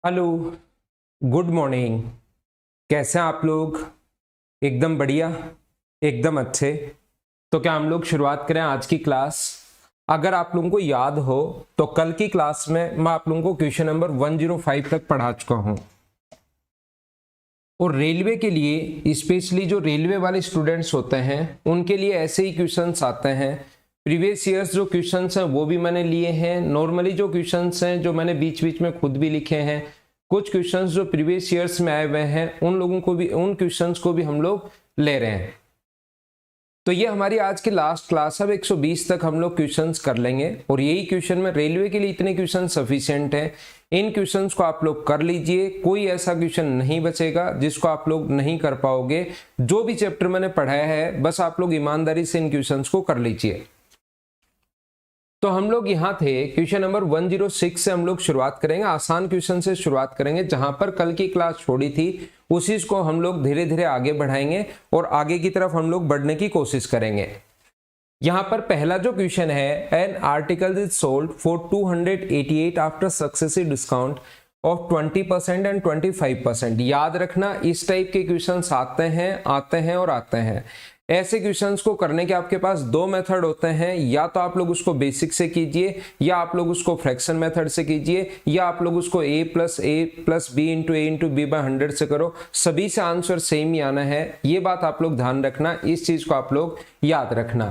Hello, good morning. कैसे हैं आप लोग? एकदम बढ़िया, एकदम अच्छे। तो क्या हम लोग शुरुआत करें आज की क्लास? अगर आप लोगों को याद हो तो कल की क्लास में मैं आप लोगों को क्वेश्चन नंबर 105 तक पढ़ा चुका हूं। और रेलवे के लिए स्पेशली जो रेलवे वाले स्टूडेंट्स होते हैं उनके लिए ऐसे ही क्वेश्चंस आते हैं। प्रीवियस ईयर्स जो क्वेश्चंस हैं वो भी मैंने लिए हैं। नॉर्मली जो क्वेश्चंस हैं जो मैंने बीच बीच में खुद भी लिखे हैं, कुछ क्वेश्चंस जो प्रीवियस ईयर्स में आए हुए हैं उन लोगों को भी, उन क्वेश्चंस को भी हम लोग ले रहे हैं। तो ये हमारी आज की लास्ट क्लास। अब 120 तक हम लोग क्वेश्चंस कर लेंगे और यही क्वेश्चन में रेलवे के लिए इतने क्वेश्चन सफिशिएंट हैं। इन क्वेश्चंस को आप लोग कर लीजिए, कोई ऐसा क्वेश्चन नहीं बचेगा जिसको आप लोग नहीं कर पाओगे। जो भी चैप्टर मैंने पढ़ाया है बस आप लोग ईमानदारी से इन क्वेश्चंस को कर लीजिए। तो हम लोग यहाँ थे क्वेश्चन नंबर 106 से हम लोग शुरुआत करेंगे। आसान क्वेश्चन से शुरुआत करेंगे। जहां पर कल की क्लास छोड़ी थी उसी को हम लोग धीरे धीरे आगे बढ़ाएंगे और आगे की तरफ हम लोग बढ़ने की कोशिश करेंगे। यहां पर पहला जो क्वेश्चन है, an article is sold for 288 after successive discount of 20% and 25%। याद रखना, इस टाइप के क्वेश्चंस आते हैं और आते हैं। ऐसे क्वेश्चंस को करने के आपके पास दो मेथड होते हैं। या तो आप लोग उसको बेसिक से कीजिए, या आप लोग उसको फ्रैक्शन मेथड से कीजिए, या आप लोग उसको a plus b into a into b by 100 से करो। सभी से आंसर सेम ही आना है, ये बात आप लोग ध्यान रखना, इस चीज को आप लोग याद रखना।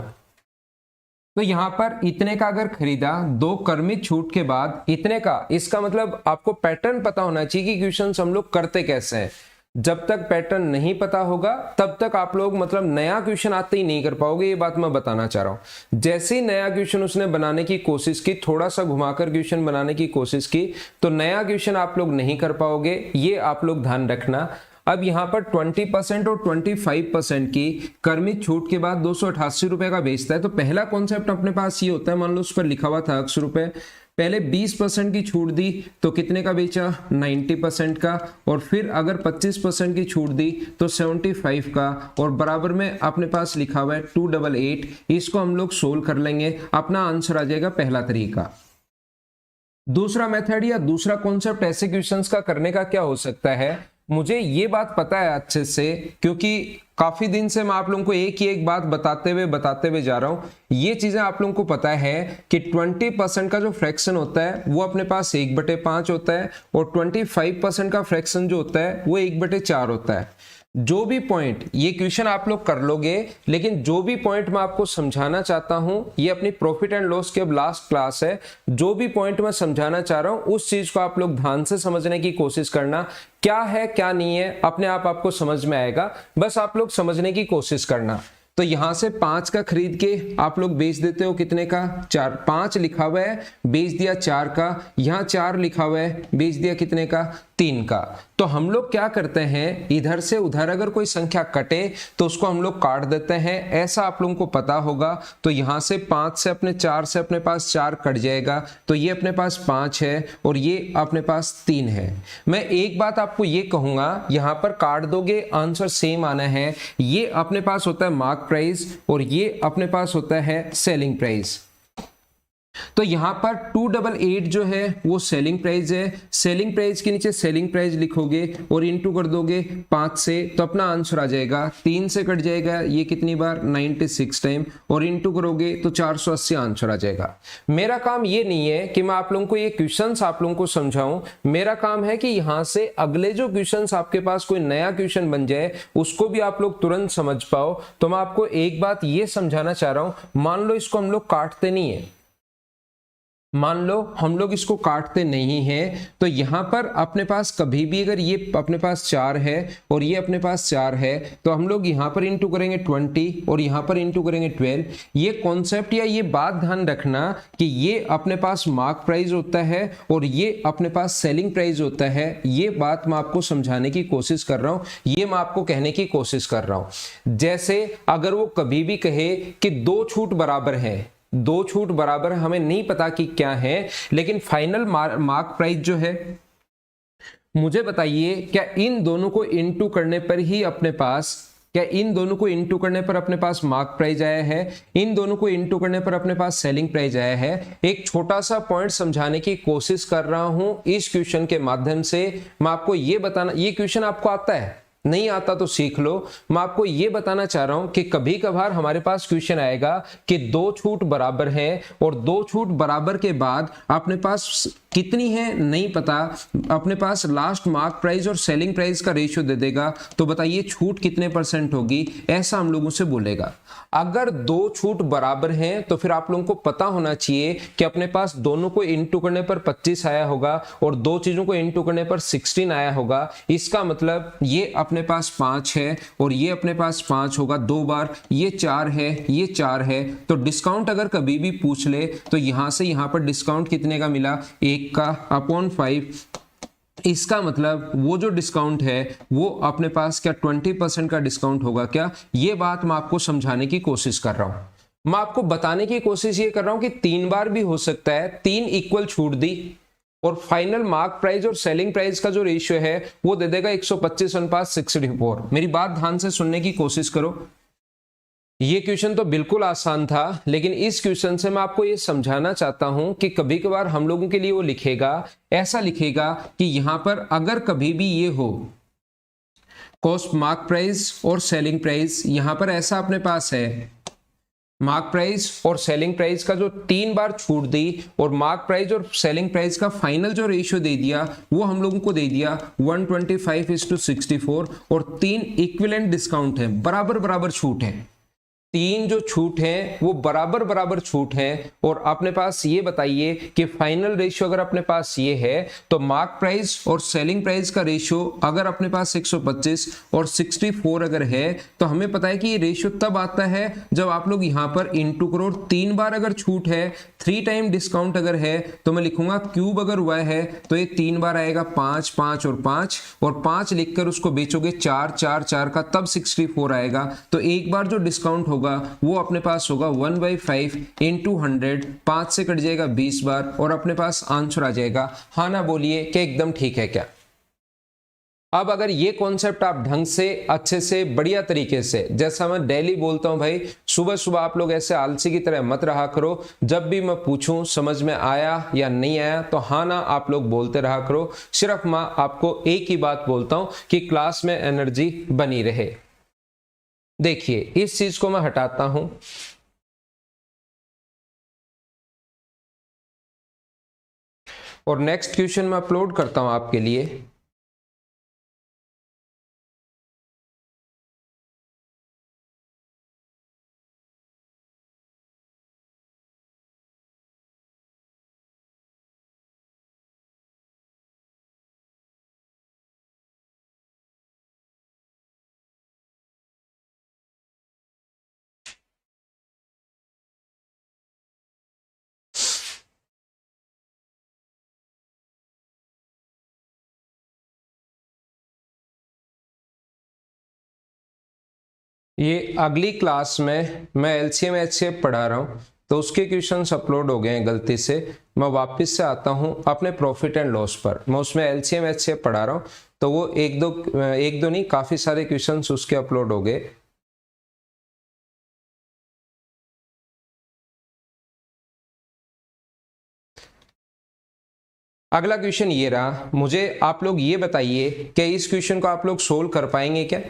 तो यहां पर इतने का अगर खरीदा, दो कर्मित छूट के बाद इतने का, इसका मतलब आपको पैटर्न पता होना चाहिए कि क्वेश्चंस हम लोग करते कैसे हैं। जब तक पैटर्न नहीं पता होगा तब तक आप लोग मतलब नया क्वेश्चन आते ही नहीं कर पाओगे, ये बात मैं बताना चाह रहा हूं। जैसे ही नया क्वेश्चन उसने बनाने की कोशिश की, थोड़ा सा घुमाकर क्वेश्चन बनाने की कोशिश की, तो नया क्वेश्चन आप लोग नहीं कर पाओगे, ये आप लोग ध्यान रखना। अब यहाँ पर 20% और 25% की कर्मित छूट के बाद 288 रुपए का बेचता है। तो पहला कॉन्सेप्ट अपने पास ये होता है, मान लो उस पर लिखा हुआ था 100 रुपए, पहले 20% की छूट दी तो कितने का बेचा, 90% का। और फिर अगर 25% की छूट दी तो 75 का। और बराबर में अपने पास लिखा हुआ है 288। इसको हम लोग सोल्व कर लेंगे, अपना आंसर आ जाएगा पहला तरीका। दूसरा मेथड या दूसरा कॉन्सेप्ट ऐसे क्वेश्चंस का करने का क्या हो सकता है, मुझे ये बात पता है अच्छे से, क्योंकि काफी दिन से मैं आप लोगों को एक ही एक बात बताते हुए जा रहा हूं। ये चीजें आप लोगों को पता है कि 20% का जो फ्रैक्शन होता है वो अपने पास 1/5 होता है, और 25% का फ्रैक्शन जो होता है वो 1/4 होता है। जो भी पॉइंट, ये क्वेश्चन आप लोग कर लोगे, लेकिन जो भी पॉइंट मैं आपको समझाना चाहता हूं, ये अपनी प्रॉफिट एंड लॉस की अब लास्ट क्लास है, जो भी पॉइंट मैं समझाना चाह रहा हूं उस चीज को आप लोग ध्यान से समझने की कोशिश करना। क्या है क्या नहीं है अपने आप आपको समझ में आएगा, बस आप लोग समझने की कोशिश करना। तो यहां से 5 का खरीद के आप लोग बेच देते हो कितने का, 4। 5 लिखा हुआ है, बेच दिया 4 का। यहां 4 लिखा हुआ है, बेच दिया कितने का, 3 का। तो हम लोग क्या करते हैं, इधर से उधर अगर कोई संख्या कटे तो उसको हम लोग काट देते हैं, ऐसा आप लोगों को पता होगा। तो यहां से 5 से अपने 4 से अपने पास 4 कट जाएगा, तो ये अपने पास 5 है और ये अपने पास 3 है। मैं एक बात आपको ये कहूंगा, यहां पर काट दोगे आंसर सेम आना है। ये अपने पास होता है मार्क प्राइस और ये अपने पास होता है सेलिंग प्राइस। तो यहां पर 288 जो है वो सेलिंग प्राइस है। सेलिंग प्राइस के नीचे सेलिंग प्राइस लिखोगे और इनटू कर दोगे 5 से, तो अपना आंसर आ जाएगा 3 से कट जाएगा ये कितनी बार, 96 टाइम, और इनटू करोगे तो 480 आंसर आ जाएगा। मेरा काम ये नहीं है कि मैं आप लोगों को ये क्वेश्चंस आप लोगों को समझाऊं, मेरा काम है कि यहां से अगले जो क्वेश्चंस आपके पास कोई नया क्वेश्चन बन जाए उसको भी आप लोग तुरंत समझ पाओ। तो मैं आपको एक बात ये समझाना चाह रहा हूं, मान लो इसको हम लोग काटते नहीं है, मान लो हम लोग इसको काटते नहीं हैं, तो यहां पर अपने पास कभी भी अगर ये अपने पास 4 है और ये अपने पास 4 है, तो हम लोग यहां पर इंटू करेंगे 20 और यहां पर इंटू करेंगे 12। ये कॉन्सेप्ट या ये बात ध्यान रखना कि ये अपने पास मार्क प्राइस होता है और ये अपने पास सेलिंग प्राइस होता है। ये बात मैं आपको समझाने की कोशिश कर रहा हूं, ये मैं आपको कहने की कोशिश कर रहा हूं। जैसे अगर वो कभी भी कहे कि 2 छूट बराबर है, 2 छूट बराबर हमें नहीं पता कि क्या है, लेकिन फाइनल मार्क प्राइस जो है, मुझे बताइए क्या इन दोनों को इनटू करने पर ही अपने पास क्या इन दोनों को इनटू करने पर अपने पास मार्क प्राइस आया है, इन दोनों को इनटू करने पर अपने पास सेलिंग प्राइस आया है। एक छोटा सा पॉइंट समझाने की कोशिश कर रहा हूं इस क्वेश्चन के माध्यम से। मैं आपको ये बताना, ये क्वेश्चन आपको आता है, नहीं आता तो सीख लो। मैं आपको ये बताना चाह रहा हूं कि कभी कभार हमारे पास क्वेश्चन आएगा कि दो छूट बराबर हैं और दो छूट बराबर के बाद अपने पास कितनी है नहीं पता, अपने पास लास्ट मार्क प्राइस और सेलिंग प्राइस का रेशियो दे देगा, तो बताइए छूट कितने % होगी, ऐसा हम लोगों से बोलेगा। अगर दो छूट बराबर हैं तो फिर आप लोगों को पता होना चाहिए कि अपने पास दोनों को इनटू करने पर 25 आया होगा और दो चीजों को इनटू करने पर 16 आया होगा। इसका मतलब ये अपने पास 5 है और ये अपने पास 5 होगा, दो बार ये 4 है, ये 4 है। तो डिस्काउंट अगर कभी भी पूछ ले तो यहां से यहां पर डिस्काउंट कितने का मिला, 1 का अपॉन 5। इसका मतलब वो जो डिस्काउंट है वो अपने पास क्या 20% का डिस्काउंट होगा क्या। ये बात मैं आपको समझाने की कोशिश कर रहा हूं। मैं आपको बताने की कोशिश ये कर रहा हूं कि 3 बार भी हो सकता है, 3 इक्वल छूट दी और फाइनल मार्क प्राइस और सेलिंग प्राइस का जो रेशियो है वो दे देगा 125/64। मेरी बात ध्यान से सुनने की कोशिश करो। ये क्वेश्चन तो बिल्कुल आसान था, लेकिन इस क्वेश्चन से मैं आपको ये समझाना चाहता हूं कि कभी कभार हम लोगों के लिए वो लिखेगा, ऐसा लिखेगा कि यहां पर अगर कभी भी ये हो कॉस्ट मार्क प्राइस और सेलिंग प्राइस, यहां पर ऐसा अपने पास है मार्क प्राइस और सेलिंग प्राइस का जो 3 बार छूट दी और मार्क प्राइस और सेलिंग प्राइस का फाइनल जो रेशियो दे दिया वो हम लोगों को दे दिया 125:64 और 3 इक्विवेलेंट डिस्काउंट है, बराबर बराबर छूट है। 3 जो छूट है वो बराबर बराबर छूट है और अपने पास ये बताइए कि फाइनल रेशियो अगर अपने पास ये है तो मार्क प्राइस और सेलिंग प्राइस का रेशियो अगर अपने पास 125 और 64 अगर है तो हमें पता है कि ये रेशियो तब आता है जब आप लोग यहां पर इनटू करो। 3 बार अगर छूट है, 3 टाइम डिस्काउंट अगर है तो मैं लिखूंगा क्यूब अगर हुआ है तो ये 3 बार आएगा 5, 5 और 5 और 5 लिखकर उसको बेचोगे 4, 4, 4 का, तब 64 आएगा। तो एक बार जो डिस्काउंट होगा वो अपने पास होगा 1/5 इंटू 100, 5 से कट जाएगा 20 बार और अपने पास आंसर आ जाएगा। हाँ ना बोलिए क्या एकदम ठीक है क्या। अब अगर ये कॉन्सेप्ट आप ढंग से अच्छे से बढ़िया तरीके से, जैसा मैं डेली बोलता हूं भाई, सुबह सुबह आप लोग ऐसे आलसी की तरह मत रहा करो। जब भी मैं पूछूं समझ में आया या नहीं आया तो हाँ ना आप लोग बोलते रहा करो। सिर्फ मैं आपको एक ही बात बोलता हूं कि क्लास में एनर्जी बनी रहे। देखिए इस चीज को मैं हटाता हूं और नेक्स्ट क्वेश्चन मैं अपलोड करता हूं आपके लिए। ये अगली क्लास में मैं एलसीएम एचसीएफ पढ़ा रहा हूं तो उसके क्वेश्चंस अपलोड हो गए हैं गलती से। मैं वापस से आता हूं अपने प्रॉफिट एंड लॉस पर। मैं उसमें एलसीएम एचसीएफ पढ़ा रहा हूं तो वो एक दो नहीं काफी सारे क्वेश्चंस उसके अपलोड हो गए। अगला क्वेश्चन ये रहा, मुझे आप लोग ये बताइए कि इस क्वेश्चन को आप लोग सोल्व कर पाएंगे क्या।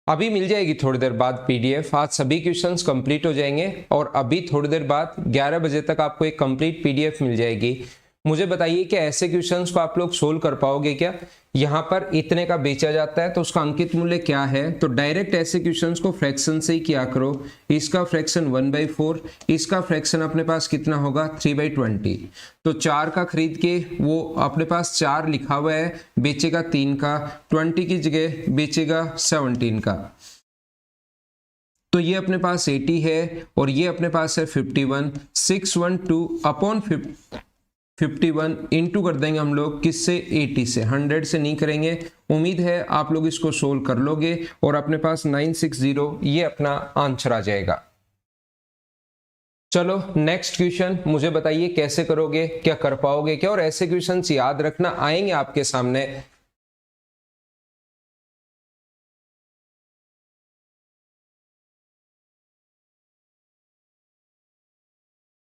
अभी मिल जाएगी थोड़ी देर बाद पीडीएफ। आज सभी क्वेश्चंस कंप्लीट हो जाएंगे और अभी थोड़ी देर बाद 11 बजे तक आपको एक कंप्लीट पीडीएफ मिल जाएगी। मुझे बताइए कि ऐसे क्वेश्चंस को आप लोग सोल्व कर पाओगे क्या। यहाँ पर इतने का बेचा जाता है तो उसका अंकित मूल्य क्या है, तो डायरेक्ट ऐसे क्वेश्चंस को फ्रैक्शन से ही किया करो। इसका फ्रैक्शन 1/4, इसका फ्रैक्शन अपने पास कितना होगा 3/20। तो 4 का खरीद के वो अपने पास 4 लिखा हुआ है, बेचेगा 3 का, 20 की जगह बेचेगा 17 का। तो ये अपने पास 80 है और ये अपने पास है 51। 612 अपॉन 51 इंटू कर देंगे हम लोग किससे 80 से, 100 से नहीं करेंगे। उम्मीद है आप लोग इसको सोल्व कर लोगे और अपने पास 960 ये अपना आंसर आ जाएगा। चलो नेक्स्ट क्वेश्चन मुझे बताइए कैसे करोगे, क्या कर पाओगे क्या, और ऐसे क्वेश्चंस याद रखना आएंगे आपके सामने।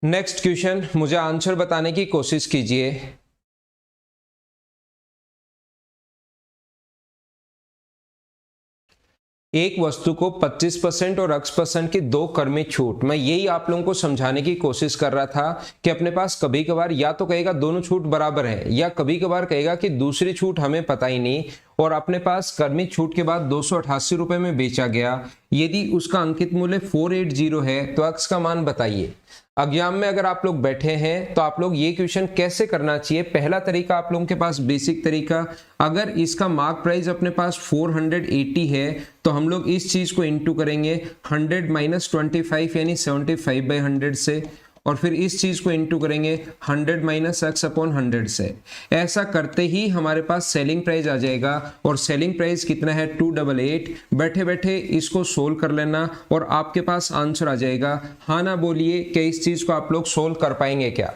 नेक्स्ट क्वेश्चन मुझे आंसर बताने की कोशिश कीजिए। एक वस्तु को 25% और X% की दो क्रमिक छूट, मैं यही आप लोगों को समझाने की कोशिश कर रहा था कि अपने पास कभी कभार या तो कहेगा दोनों छूट बराबर है, या कभी कभार कहेगा कि दूसरी छूट हमें पता ही नहीं और अपने पास क्रमिक छूट के बाद 288 रुपए में बेचा गया। यदि उसका अंकित मूल्य 480 है तो X का मान बताइए। एग्जाम में अगर आप लोग बैठे हैं तो आप लोग ये क्वेश्चन कैसे करना चाहिए। पहला तरीका आप लोगों के पास बेसिक तरीका, अगर इसका मार्क प्राइस अपने पास 480 है तो हम लोग इस चीज को इनटू करेंगे 100 माइनस 25 यानी 75/100 से, और फिर इस चीज को इनटू करेंगे 100 माइनस x अपॉन 100 से। ऐसा करते ही हमारे पास सेलिंग प्राइस आ जाएगा, और सेलिंग प्राइस कितना है 288। बैठे बैठे इसको सोल्व कर लेना और आपके पास आंसर आ जाएगा। हाँ ना बोलिए कि इस चीज को आप लोग सोल्व कर पाएंगे क्या।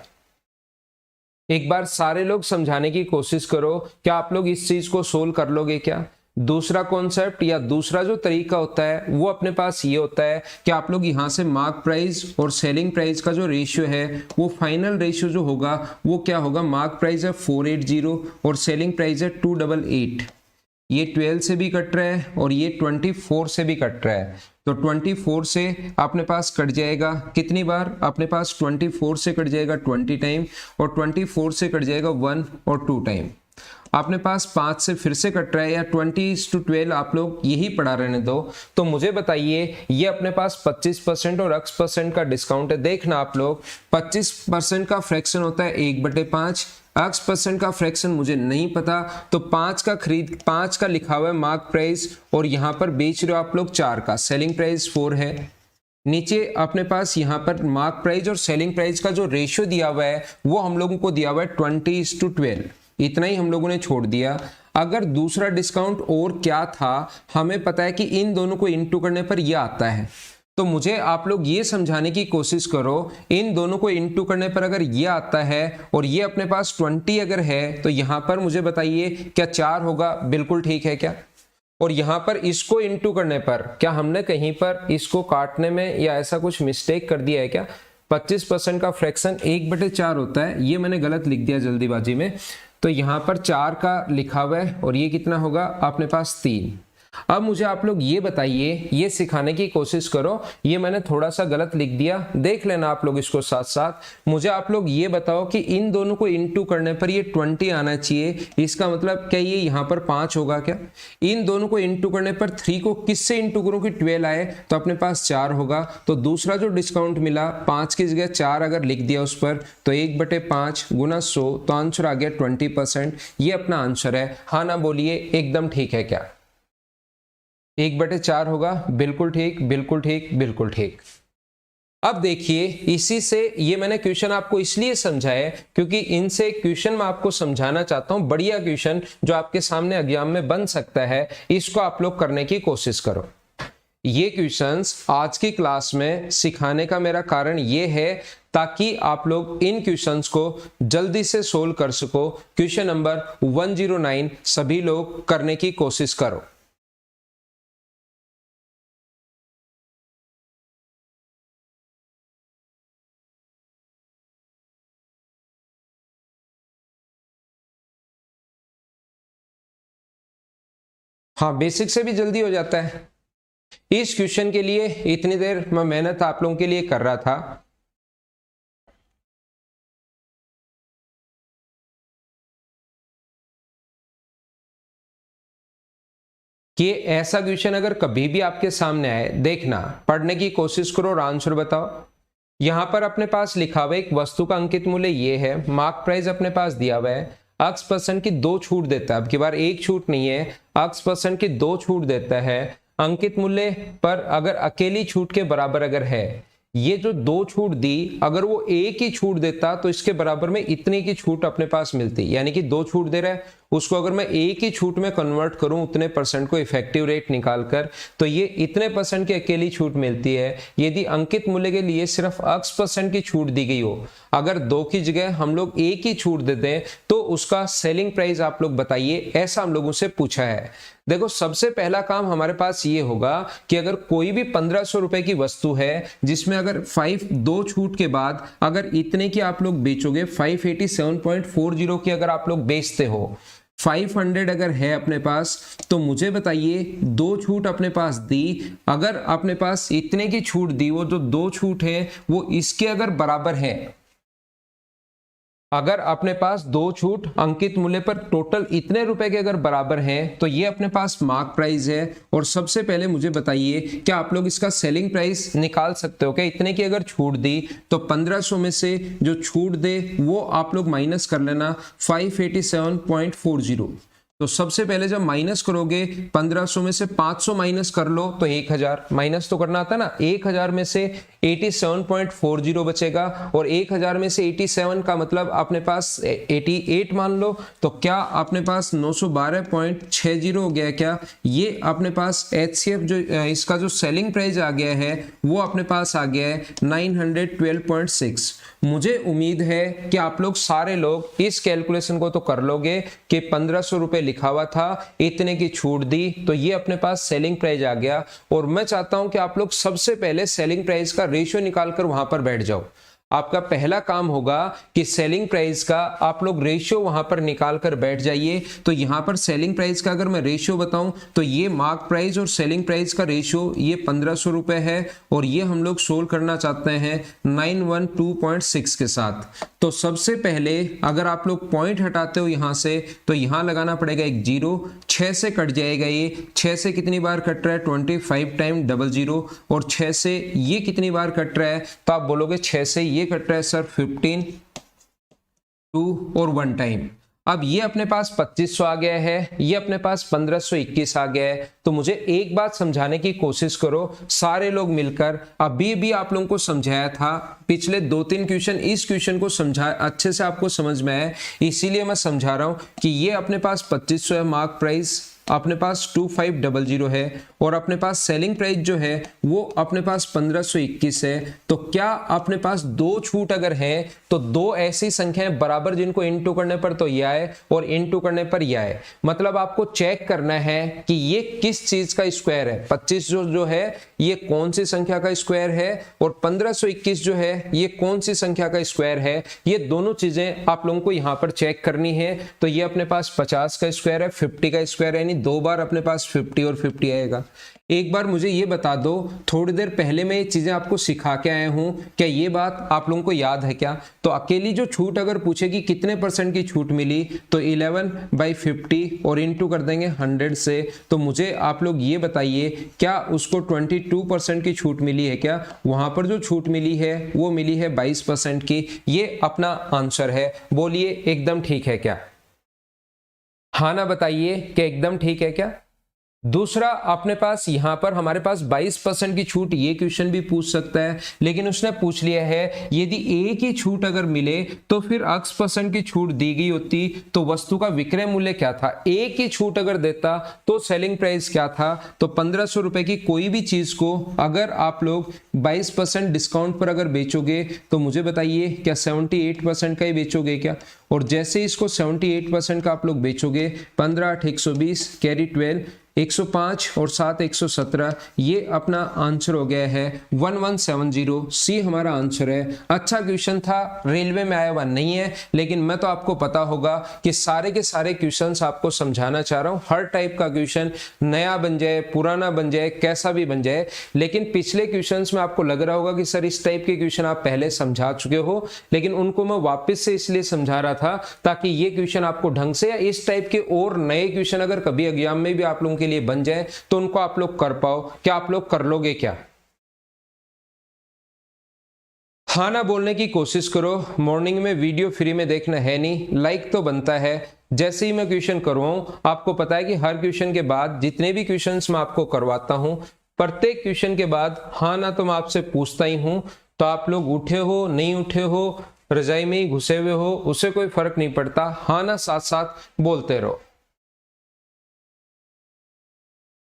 एक बार सारे लोग समझाने की कोशिश करो, क्या आप लोग इस चीज को सोल्व कर लोगे क्या। दूसरा कॉन्सेप्ट या दूसरा जो तरीका होता है वो अपने पास ये होता है कि आप लोग यहाँ से मार्क प्राइस और सेलिंग प्राइस का जो रेशियो है वो फाइनल रेशियो जो होगा वो क्या होगा, मार्क प्राइस है 480 और सेलिंग प्राइस है 288। ये 12 से भी कट रहा है और ये 24 से भी कट रहा है, तो 24 से अपने पास कट जाएगा कितनी बार, अपने पास 24 से कट जाएगा 20 टाइम और 24 से कट जाएगा 1 और 2 टाइम। आपने पास 5 से फिर से कट रहा है, या 20:12 आप लोग यही पढ़ा रहने दो। तो मुझे बताइए ये अपने पास 25% और X% का डिस्काउंट है। देखना आप लोग 25% का फ्रैक्शन होता है 1/5, X% का फ्रैक्शन मुझे नहीं पता, तो 5 का लिखा हुआ है मार्क प्राइस और यहाँ पर बेच रहे हो आप लोग 4 का, सेलिंग प्राइस 4 है। नीचे अपने पास यहाँ पर मार्क प्राइस और सेलिंग प्राइस का जो रेशियो दिया हुआ है वो हम लोगों को दिया हुआ है 20:12, इतना ही हम लोगों ने छोड़ दिया। अगर दूसरा डिस्काउंट और क्या था, हमें पता है कि इन दोनों को इनटू करने पर यह आता है, तो मुझे आप लोग ये समझाने की कोशिश करो इन दोनों को इनटू करने पर अगर ये आता है और ये अपने पास 20 अगर है तो यहाँ पर मुझे बताइए क्या 4 होगा, बिल्कुल ठीक है क्या। और यहाँ पर इसको इनटू करने पर क्या हमने कहीं पर इसको काटने में या ऐसा कुछ मिस्टेक कर दिया है क्या। 25% का फ्रैक्शन 1/4 होता है, ये मैंने गलत लिख दिया जल्दीबाजी में, तो यहाँ पर 4 का लिखा हुआ है और ये कितना होगा अपने पास 3। अब मुझे आप लोग ये बताइए, ये सिखाने की कोशिश करो, ये मैंने थोड़ा सा गलत लिख दिया, देख लेना आप लोग इसको साथ साथ। मुझे आप लोग ये बताओ कि इन दोनों को इनटू करने पर ये 20 आना चाहिए, इसका मतलब क्या ये यहाँ पर 5 होगा क्या। इन दोनों को इनटू करने पर 3 को किससे इनटू करूँ कि 12 आए, तो अपने पास 4 होगा। तो दूसरा जो डिस्काउंट मिला 5 की जगह 4 अगर लिख दिया उस पर, तो 1/5 गुना 100, तो आंसर आ गया 20%। ये अपना आंसर है। हाँ ना बोलिए एकदम ठीक है क्या। 1/4 होगा, बिल्कुल ठीक बिल्कुल ठीक बिल्कुल ठीक। अब देखिए इसी से ये मैंने क्वेश्चन आपको इसलिए समझाया क्योंकि इनसे क्वेश्चन मैं आपको समझाना चाहता हूं, बढ़िया क्वेश्चन जो आपके सामने एग्जाम में बन सकता है, इसको आप लोग करने की कोशिश करो। ये क्वेश्चंस आज की क्लास में सिखाने का मेरा कारण ये है ताकि आप लोग इन क्वेश्चंस को जल्दी से सोल्व कर सको। क्वेश्चन नंबर 109 सभी लोग करने की कोशिश करो। हाँ, बेसिक से भी जल्दी हो जाता है। इस क्वेश्चन के लिए इतनी देर मैं मेहनत आप लोगों के लिए कर रहा था। कि ऐसा क्वेश्चन अगर कभी भी आपके सामने आए, देखना, पढ़ने की कोशिश करो और आंसर बताओ। यहां पर अपने पास लिखा हुआ है एक वस्तु का अंकित मूल्य ये है, मार्क प्राइस अपने पास दिया हुआ है, X% की 2 छूट देता है, अब की बार 1 छूट नहीं है, X% की 2 छूट देता है। अंकित मूल्य पर अगर अकेली छूट के बराबर अगर है, ये जो 2 छूट दी अगर वो 1 ही छूट देता तो इसके बराबर में इतनी की छूट अपने पास मिलती, यानी कि 2 छूट दे रहा है उसको अगर मैं एक ही छूट में कन्वर्ट करूं उतने परसेंट को इफेक्टिव रेट निकालकर, तो ये इतने परसेंट की अकेली छूट मिलती है। यदि अंकित मूल्य के लिए सिर्फ x% की छूट दी गई हो, अगर 2 की जगह हम लोग एक ही छूट दे दें तो उसका सेलिंग प्राइस आप लोग बताइए, ऐसा हम लोगों से पूछा है। देखो, सबसे पहला काम हमारे पास ये होगा कि अगर कोई भी 1500 रुपए की वस्तु है जिसमें अगर 2 छूट के बाद अगर इतने की आप लोग बेचोगे, 587.40 की अगर आप लोग बेचते हो, 500 अगर है अपने पास, तो मुझे बताइए 2 छूट अपने पास दी, अगर अपने पास इतने की छूट दी, वो जो 2 छूट है वो इसके अगर बराबर है, अगर अपने पास 2 छूट अंकित मूल्य पर टोटल इतने रुपए के अगर बराबर हैं, तो ये अपने पास मार्क प्राइस है। और सबसे पहले मुझे बताइए क्या आप लोग इसका सेलिंग प्राइस निकाल सकते हो क्या? इतने की अगर छूट दी तो 1500 में से जो छूट दे वो आप लोग माइनस कर लेना 587.40। तो सबसे पहले जब माइनस करोगे 1500 में से 500 माइनस कर लो तो 1000 माइनस तो करना आता ना, 1000 में से 87.40 बचेगा, और 1000 में से 87 का मतलब अपने पास 88 मान लो, तो क्या अपने पास 912.60 हो गया क्या? ये अपने पास HCF जो इसका जो सेलिंग प्राइस आ गया है वो अपने पास आ गया है 912.6। मुझे उम्मीद है कि आप लोग सारे लोग इस कैलकुलेशन को तो कर लोगे कि 1500 रुपए लिखा हुआ था, इतने की छूट दी, तो ये अपने पास सेलिंग प्राइस आ गया। और मैं चाहता हूं कि आप लोग सबसे पहले सेलिंग प्राइस का रेशियो निकालकर वहां पर बैठ जाओ। आपका पहला काम होगा कि सेलिंग प्राइस का आप लोग रेशियो वहां पर निकाल कर बैठ जाइए। तो यहां पर सेलिंग प्राइस का अगर मैं रेशियो बताऊं तो ये मार्क प्राइस और सेलिंग प्राइस का रेशियो ये 1500 रुपए है, और ये हम लोग सोल्व करना चाहते हैं 912.6 के साथ। तो सबसे पहले अगर आप लोग पॉइंट हटाते हो यहां से, तो यहां लगाना पड़ेगा एक 0, 6 से कट जाएगा ये, 6 से कितनी बार कट रहा है 25 टाइम 00, और 6 से ये कितनी बार कट रहा है, तो आप बोलोगे 6 से ये कट रहा है सर 15, 2 और 1 टाइम। अब ये अपने पास 2500 आ गया है, ये अपने पास 1521 आ गया है। तो मुझे एक बात समझाने की कोशिश करो सारे लोग मिलकर। अभी भी आप लोगों को समझाया था, पिछले 2-3 क्वेश्चन इस क्वेश्चन को समझा अच्छे से आपको समझ में आया, इसीलिए मैं समझा रहा हूं कि ये अपने पास 2500 है मार्क प्राइस, अपने पास 2500 है, और अपने पास सेलिंग प्राइस जो है वो अपने पास 1521 है। तो क्या अपने पास 2 छूट अगर है तो 2 ऐसी संख्याएं बराबर जिनको इनटू करने पर तो ये आए और इनटू करने पर ये आए। मतलब आपको चेक करना है कि ये किस चीज का स्क्वायर है। 25 जो है ये कौन सी संख्या का स्क्वायर है, और 1521 जो है ये कौन सी संख्या का स्क्वायर है। ये दोनों चीजें आप लोगों को यहां पर चेक करनी है। तो ये अपने पास 50 का स्क्वायर है, 50 का स्क्वायर है, यानी 2 बार अपने पास 50 और 50 आएगा। एक बार मुझे ये बता दो, थोड़ी देर पहले मैं ये चीजें आपको सिखा के आया हूं, क्या ये बात आप लोगों को याद है क्या? तो अकेली जो छूट अगर पूछेगी कितने परसेंट की छूट मिली, तो 11/50 और इनटू कर देंगे 100 से। तो मुझे आप लोग ये बताइए क्या उसको 22% की छूट मिली है क्या? वहां पर जो छूट मिली है वो मिली है 22% की। ये अपना आंसर है। बोलिए एकदम ठीक है क्या? हाँ ना बताइए कि एकदम ठीक है क्या? दूसरा अपने पास यहां पर हमारे पास 22% की छूट, ये क्वेश्चन भी पूछ सकता है, लेकिन उसने पूछ लिया है यदि एक ही छूट अगर मिले तो फिर x% की छूट दी गई होती तो वस्तु का विक्रय मूल्य क्या था। एक ही छूट अगर देता तो सेलिंग प्राइस क्या था। तो 1500 रुपए की कोई भी चीज को अगर आप लोग 22% डिस्काउंट पर अगर बेचोगे तो मुझे बताइए क्या 78% का ही बेचोगे क्या? और जैसे इसको 78% का आप लोग बेचोगे, 15 8 120 कैरी 12 105 और 7 117, ये अपना आंसर हो गया है 1170। सी हमारा आंसर है। अच्छा क्वेश्चन था, रेलवे में आया हुआ नहीं है, लेकिन मैं तो आपको पता होगा कि सारे के सारे क्वेश्चंस आपको समझाना चाह रहा हूं। हर टाइप का क्वेश्चन, नया बन जाए, पुराना बन जाए, कैसा भी बन जाए, लेकिन पिछले क्वेश्चंस में आपको लग रहा होगा कि सर इस टाइप के क्वेश्चन आप पहले समझा चुके हो, लेकिन उनको मैं वापस से इसलिए समझा रहा था ताकि ये क्वेश्चन आपको ढंग से, या इस टाइप के और नए क्वेश्चन अगर कभी एग्जाम में भी आप लोगों के लिए बन जाए तो उनको आप लोग कर पाओ। क्या आप लोग कर लोगे क्या? हाँ ना बोलने की कोशिश करो। मॉर्निंग में वीडियो फ्री में देखना है नहीं, लाइक तो बनता है। जैसे ही मैं क्वेश्चन करवाऊं, आपको पता है कि हर क्वेश्चन के बाद जितने भी क्वेश्चंस मैं आपको करवाता हूं, प्रत्येक क्वेश्चन के बाद हाँ ना तो मैं आपसे पूछता ही हूं। तो आप लोग उठे हो नहीं उठे हो, रजाई में ही घुसे हुए हो, उससे कोई फर्क नहीं पड़ता, हाँ ना साथ साथ बोलते रहो।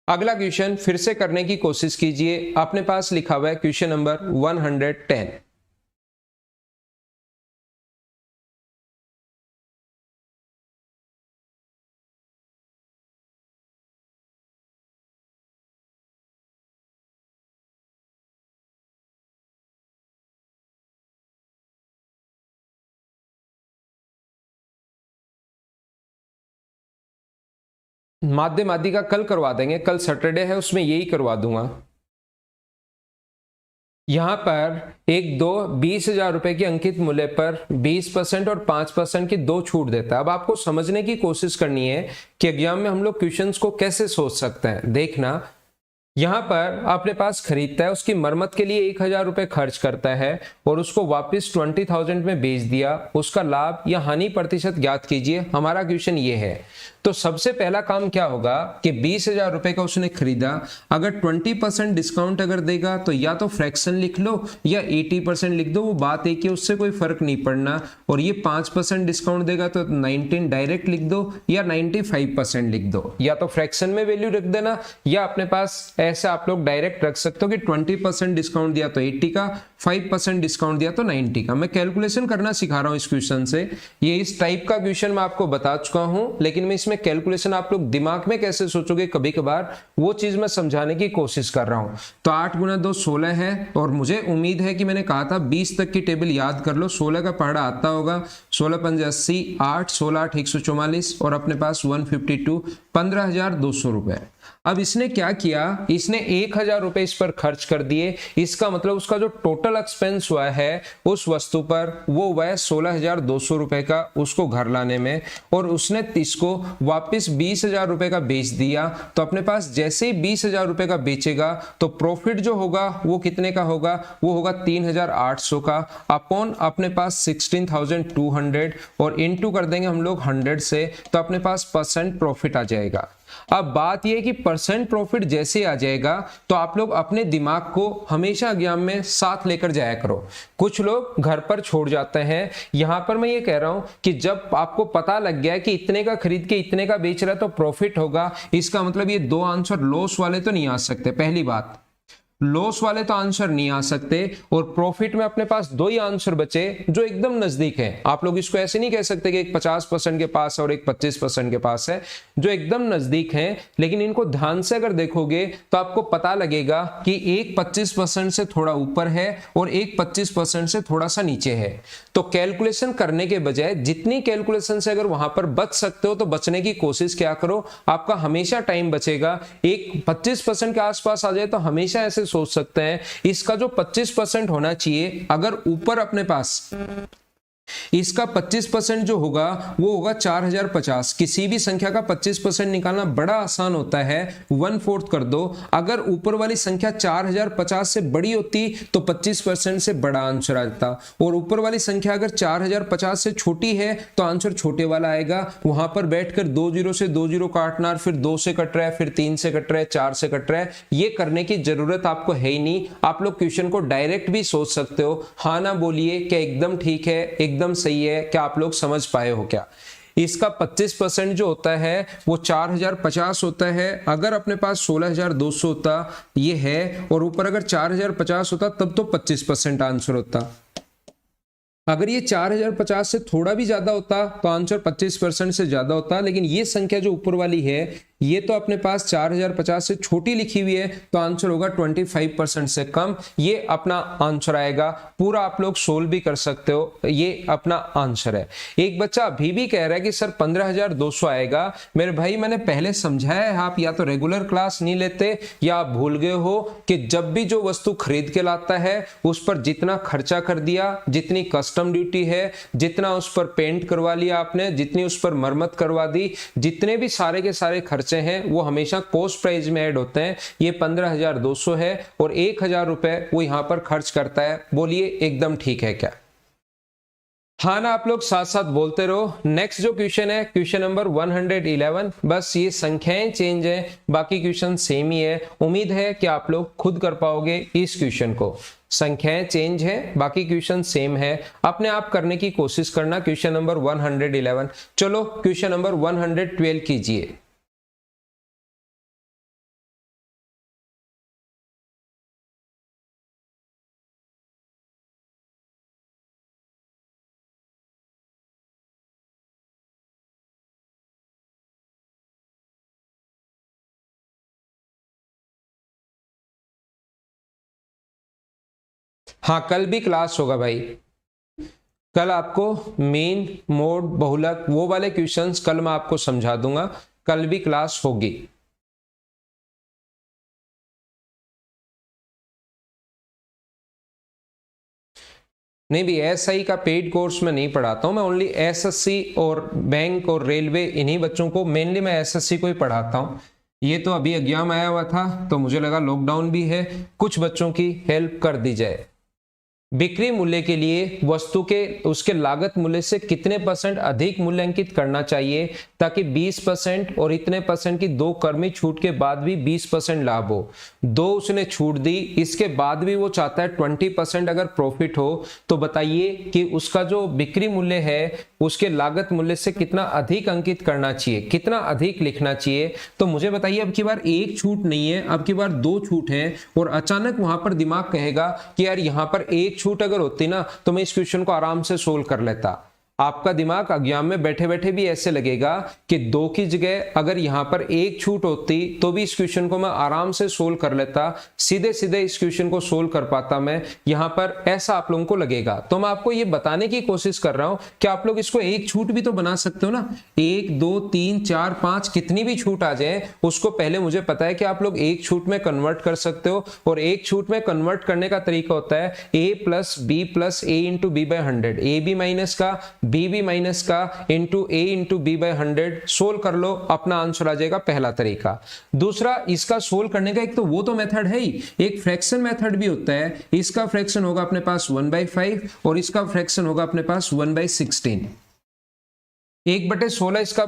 अगला क्वेश्चन फिर से करने की कोशिश कीजिए। अपने पास लिखा हुआ है क्वेश्चन नंबर 110। माध्य माध्यिका कल करवा देंगे, कल सैटरडे है, उसमें यही करवा दूंगा। यहां पर एक दो 20,000 रुपए के अंकित मूल्य पर 20% और 5% की दो छूट देता है। अब आपको समझने की कोशिश करनी है कि एग्जाम में हम लोग क्वेश्चंस को कैसे सोच सकते हैं। देखना, यहां पर अपने पास खरीदता है, उसकी मरम्मत के लिए 1,000 रुपए खर्च करता है और उसको वापस 20,000 में बेच दिया। उसका लाभ या हानि प्रतिशत ज्ञात कीजिए, हमारा क्वेश्चन ये है। तो सबसे पहला काम क्या होगा कि 20,000 रुपए का उसने खरीदा, अगर 20% डिस्काउंट अगर देगा तो या तो फ्रैक्शन लिख लो या 80% लिख दो, वो बात एक ही, उससे कोई फर्क नहीं पड़ना। और ये 5% डिस्काउंट देगा तो 19 डायरेक्ट लिख दो या 95% लिख दो, या तो फ्रैक्शन में वैल्यू रख देना या अपने पास ऐसा आप लोग डायरेक्ट रख सकते हो कि 20% डिस्काउंट दिया तो 80 का, 5% डिस्काउंट दिया तो 90 का। मैं कैलकुलेशन करना सिखा रहा हूं इस क्वेश्चन से। ये इस टाइप का क्वेश्चन मैं आपको बता चुका हूं, लेकिन मैं इसमें कैलकुलेशन आप लोग दिमाग में कैसे सोचोगे कभी कभार, वो चीज मैं समझाने की कोशिश कर रहा हूं। तो 8 गुना 2 16 है, और मुझे उम्मीद है कि मैंने कहा था 20 तक की टेबल याद कर लो। 16 का पहाड़ा आता होगा, 16 पंजे 80, 8 16 8 144 और अपने पास 152, 15,200 रुपए। अब इसने क्या किया, इसने 1,000 रुपए इस पर खर्च कर दिए। इसका मतलब उसका जो टोटल एक्सपेंस हुआ है उस वस्तु पर वो हुआ है 16,200 रुपए का उसको घर लाने में, और उसने इसको वापस 20,000 रुपए का बेच दिया। तो अपने पास जैसे ही 20,000 रुपए का बेचेगा तो प्रॉफिट जो होगा वो कितने का होगा, वो होगा 3,800 का अपॉन अपने पास 16,200 और इनटू कर देंगे हम लोग 100 से, तो अपने पास परसेंट प्रॉफिट आ जाएगा। अब बात यह कि परसेंट प्रॉफिट जैसे आ जाएगा तो आप लोग अपने दिमाग को हमेशा एग्जाम में साथ लेकर जाया करो। कुछ लोग घर पर छोड़ जाते हैं। यहां पर मैं ये कह रहा हूं कि जब आपको पता लग गया कि इतने का खरीद के इतने का बेच रहा है तो प्रॉफिट होगा, इसका मतलब ये दो आंसर लॉस वाले तो नहीं आ सकते। पहली बात, लॉस वाले तो आंसर नहीं आ सकते, और प्रॉफिट में अपने पास दो ही आंसर बचे जो एकदम नजदीक है। आप लोग इसको ऐसे नहीं कह सकते कि एक 50% के पास है और एक 25% के पास है, जो एकदम नजदीक हैं। लेकिन इनको ध्यान से अगर देखोगे तो आपको पता लगेगा कि एक 25% से थोड़ा ऊपर है और एक 25% से थोड़ा सा नीचे है। तो कैलकुलेशन करने के बजाय जितनी कैलकुलेशन से अगर वहां पर बच सकते हो तो बचने की कोशिश क्या करो, आपका हमेशा टाइम बचेगा। एक 25% के आसपास आ जाए तो हमेशा ऐसे सोच सकते हैं इसका जो 25% होना चाहिए, अगर ऊपर अपने पास इसका 25% जो होगा वो होगा 4,050। किसी भी संख्या का 25% निकालना बड़ा आसान होता है, 1/4 कर दो। अगर ऊपर वाली संख्या 4,050 से बड़ी होती तो 25% से बड़ा आंसर आता, और ऊपर वाली संख्या अगर 4,050 से छोटी है तो आंसर छोटे वाला आएगा। वहां पर बैठकर 2 0 से 2 0 काटना, फिर 2 से कट रहा है, फिर 3 से कट रहा है, 4 से कट रहा है, ये करने की जरूरत आपको है ही नहीं। आप लोग क्वेश्चन को डायरेक्ट भी सोच सकते हो। हाँ ना बोलिए, क्या एकदम ठीक है, एकदम सही है, क्या आप लोग समझ पाए हो क्या? इसका 25% जो होता है वो 4,050 होता है। अगर अपने पास 16,200 होता ये है, और ऊपर अगर 4,050 होता तब तो 25% आंसर होता। अगर ये 4,050 से थोड़ा भी ज्यादा होता तो आंसर 25% से ज्यादा होता। लेकिन ये संख्या जो ऊपर वाली है ये तो अपने पास 4,050 से छोटी लिखी हुई है, तो आंसर होगा 25% से कम। ये अपना आंसर आएगा। पूरा आप लोग सोल्व भी कर सकते हो, ये अपना आंसर है। एक बच्चा अभी भी कह रहा है कि सर 15,200 आएगा। मेरे भाई मैंने पहले समझाया है, आप या तो रेगुलर क्लास नहीं लेते या आप भूल गए हो कि जब भी जो वस्तु खरीद के लाता है उस पर जितना खर्चा कर दिया, जितनी कस्टम ड्यूटी है, जितना उस पर पेंट करवा लिया आपने, जितनी उस पर मरम्मत करवा दी, जितने भी सारे के सारे खर्चे हैं वो हमेशा कॉस्ट प्राइस में ऐड होते हैं। ये 15,200 है और 1,000 रुपए वो यहां पर खर्च करता है। बोलिए एकदम ठीक है क्या? हाँ ना, आप लोग साथ साथ बोलते रहो। नेक्स्ट जो क्वेश्चन है क्वेश्चन नंबर 111, बस ये संख्याएं चेंज है, बाकी क्वेश्चन सेम ही है। उम्मीद है कि आप लोग खुद कर पाओगे इस क्वेश्चन को। संख्याएं चेंज है, बाकी क्वेश्चन सेम है, अपने आप करने की कोशिश करना। Question number 111। चलो क्वेश्चन नंबर 112 कीजिए। हाँ, कल भी क्लास होगा भाई। कल आपको मीन, मोड, बहुलक वो वाले क्वेश्चंस कल मैं आपको समझा दूंगा। कल भी क्लास होगी। नहीं भी, एसआई का पेड कोर्स में नहीं पढ़ाता हूं मैं, ओनली एसएससी और बैंक और रेलवे, इन्हीं बच्चों को मेनली मैं एसएससी को ही पढ़ाता हूं। ये तो अभी एग्जाम आया हुआ था तो मुझे लगा लॉकडाउन भी है, कुछ बच्चों की हेल्प कर दी जाए। बिक्री मूल्य के लिए वस्तु के उसके लागत मूल्य से कितने % अधिक मूल्यांकित करना चाहिए ताकि 20% और इतने % की दो कर्मी छूट के बाद भी 20% लाभ हो। दो उसने छूट दी, इसके बाद भी वो चाहता है 20% अगर प्रॉफिट हो, तो बताइए कि उसका जो बिक्री मूल्य है उसके लागत मूल्य से कितना अधिक अंकित करना चाहिए, कितना अधिक लिखना चाहिए। तो मुझे बताइए, अब की बार एक छूट नहीं है, अब की बार दो छूट है, और अचानक वहां पर दिमाग कहेगा कि यार यहां पर एक छूट अगर होती ना तो मैं इस क्वेश्चन को आराम से सोल्व कर लेता। आपका दिमाग एग्जाम में बैठे बैठे भी ऐसे लगेगा कि दो की जगह अगर यहां पर एक छूट होती तो भी इस क्वेश्चन को मैं आराम से सोल्व कर लेता, सीधे सीधे इस क्वेश्चन को सोल्व कर पाता मैं। यहां पर ऐसा आप लोगों को लगेगा, तो मैं आपको ये बताने की कोशिश कर रहा हूं कि आप लोग इसको एक छूट भी तो बना सकते हो ना। 1 2 3 4 5 कितनी भी छूट आ जाए, उसको पहले मुझे पता है कि आप लोग एक छूट में कन्वर्ट कर सकते हो, और एक छूट में कन्वर्ट करने का तरीका होता है a plus B plus A into B by 100, A B minus का बी बी माइनस का into A into B by 100। Solve कर लो, अपना आंसर आ जाएगा, पहला तरीका। दूसरा, इसका सोल्व करने का एक तो वो तो मेथड है ही, एक फ्रैक्शन मेथड भी होता है। इसका फ्रैक्शन होगा अपने पास 1/5 और इसका फ्रैक्शन होगा अपने पास 1/16। 1/16 इसका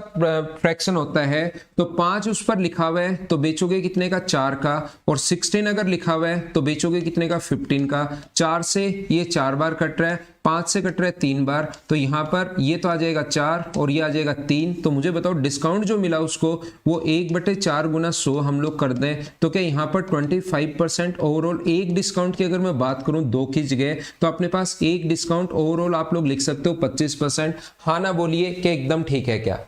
फ्रैक्शन होता है, तो 5 उस पर लिखा हुआ है तो बेचोगे कितने का, 4 का, और 16 अगर लिखा हुआ है तो बेचोगे कितने का, 15 का। 4 से ये 4 बार कट रहा है, 5 से कट रहा है 3 बार, तो यहां पर ये तो आ जाएगा 4 और ये आ जाएगा 3। तो मुझे बताओ डिस्काउंट जो मिला उसको वो 1/4 गुना 100 हम लोग कर दें तो क्या यहां पर 25% ओवरऑल एक डिस्काउंट की अगर मैं बात करूं दो की जगह, तो अपने पास एक डिस्काउंट ओवरऑल आप लोग लिख सकते हो 25%। हाँ ना बोलिए कि एकदम ठीक है क्या।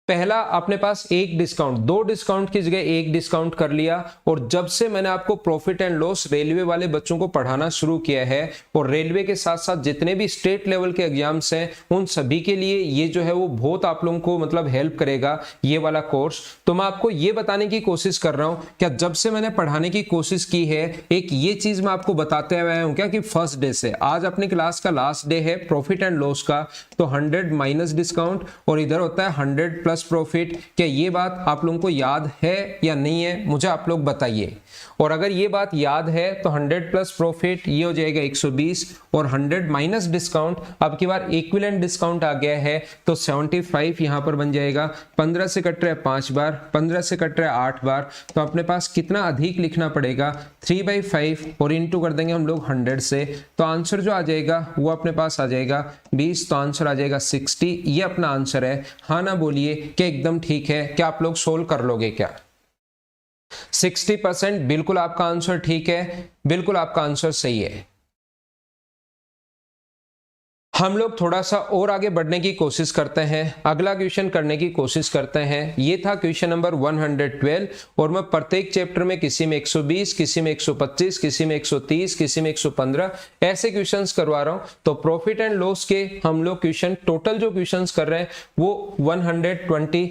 पहला अपने पास एक डिस्काउंट, दो डिस्काउंट की जगह एक डिस्काउंट कर लिया। और जब से मैंने आपको प्रॉफिट एंड लॉस रेलवे वाले बच्चों को पढ़ाना शुरू किया है, और रेलवे के साथ साथ जितने भी स्टेट लेवल के एग्जाम्स हैं उन सभी के लिए ये जो है वो बहुत आप लोगों को मतलब हेल्प करेगा ये वाला कोर्स। तो मैं आपको ये बताने की कोशिश कर रहा हूं क्या, जब से मैंने पढ़ाने की कोशिश की है, एक ये चीज मैं आपको बताते हुए हूं क्या कि फर्स्ट डे से आज अपनी क्लास का लास्ट डे है प्रॉफिट एंड लॉस का, तो 100 माइनस डिस्काउंट और इधर होता है 100 प्लस प्रॉफिट। क्या ये बात आप लोगों को याद है या नहीं है, मुझे आप लोग बताइए। और अगर ये बात याद है तो 100 प्लस प्रॉफिट ये हो जाएगा 120, और 100 माइनस डिस्काउंट, अब की बार इक्विवेलेंट डिस्काउंट आ गया है तो 75 यहां पर बन जाएगा। 15 से कट रहा है 5 बार, 15 से कट रहा है 8 बार, तो अपने पास कितना अधिक लिखना पड़ेगा, 3/5 और इंटू कर देंगे हम लोग 100 से, तो आंसर जो आ जाएगा वो अपने पास आ जाएगा 20, तो आंसर आ जाएगा 60। ये अपना आंसर है। हाँ ना बोलिए कि एकदम ठीक है, क्या आप लोग सोल्व कर लोगे क्या। 60% बिल्कुल आपका आंसर ठीक है, बिल्कुल आपका आंसर सही है। हम लोग थोड़ा सा और आगे बढ़ने की कोशिश करते हैं, अगला क्वेश्चन करने की कोशिश करते हैं। ये था क्वेश्चन नंबर 112, और मैं प्रत्येक चैप्टर में किसी में 120, किसी में 125, किसी में 130, किसी में 115 ऐसे क्वेश्चंस करवा रहा हूं। तो प्रॉफिट एंड लॉस के हम लोग क्वेश्चन टोटल जो क्वेश्चंस कर रहे हैं वो 120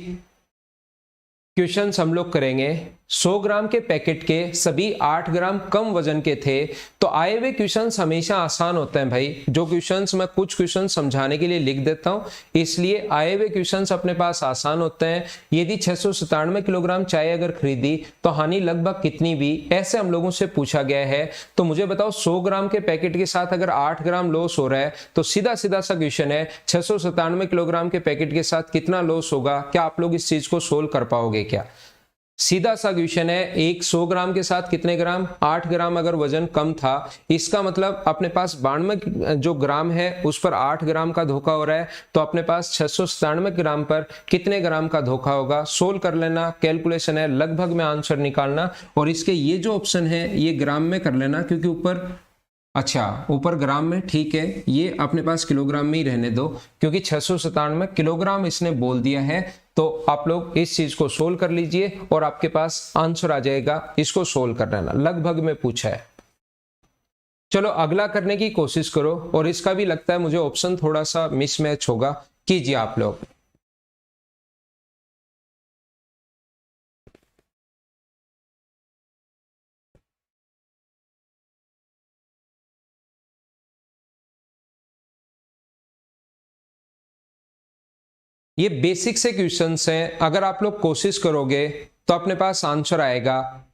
क्वेश्चंस हम लोग करेंगे। 100 ग्राम के पैकेट के सभी 8 ग्राम कम वजन के थे। तो आए हुए क्वेश्चंस हमेशा आसान होते हैं भाई। जो क्वेश्चंस मैं कुछ क्वेश्चन समझाने के लिए लिख देता हूं, इसलिए आए हुए क्वेश्चंस अपने पास आसान होते हैं। यदि 697 किलोग्राम चाय अगर खरीदी तो हानि लगभग कितनी भी, ऐसे हम लोगों से पूछा गया है। तो मुझे बताओ 100 ग्राम के पैकेट के साथ अगर 8 ग्राम लॉस हो रहा है तो सीधा सीधा सा क्वेश्चन है 697 किलोग्राम के पैकेट के साथ कितना लॉस होगा। क्या आप लोग इस चीज को सोल्व कर पाओगे क्या? सीधा सा क्वेश्चन है। एक 100 ग्राम के साथ कितने ग्राम, 8 ग्राम अगर वजन कम था, इसका मतलब अपने पास 92 जो ग्राम है उस पर 8 ग्राम का धोखा हो रहा है। तो अपने पास 697 ग्राम पर कितने ग्राम का धोखा होगा, सोल्व कर लेना। कैलकुलेशन है, लगभग में आंसर निकालना। और इसके ये जो ऑप्शन है ये ग्राम में कर लेना, क्योंकि ऊपर ग्राम में, ठीक है, ये अपने पास किलोग्राम में ही रहने दो, क्योंकि 697 किलोग्राम इसने बोल दिया है। तो आप लोग इस चीज को सोल्व कर लीजिए और आपके पास आंसर आ जाएगा। इसको सोल्व कर लेना, लगभग में पूछा है। चलो अगला करने की कोशिश करो। और इसका भी लगता है मुझे ऑप्शन थोड़ा सा मिसमैच होगा, कीजिए आप लोग। ये बेसिक से क्वेश्चंस हैं, अगर आप लोग कोशिश करोगे तो अपने पास आंसर आएगा।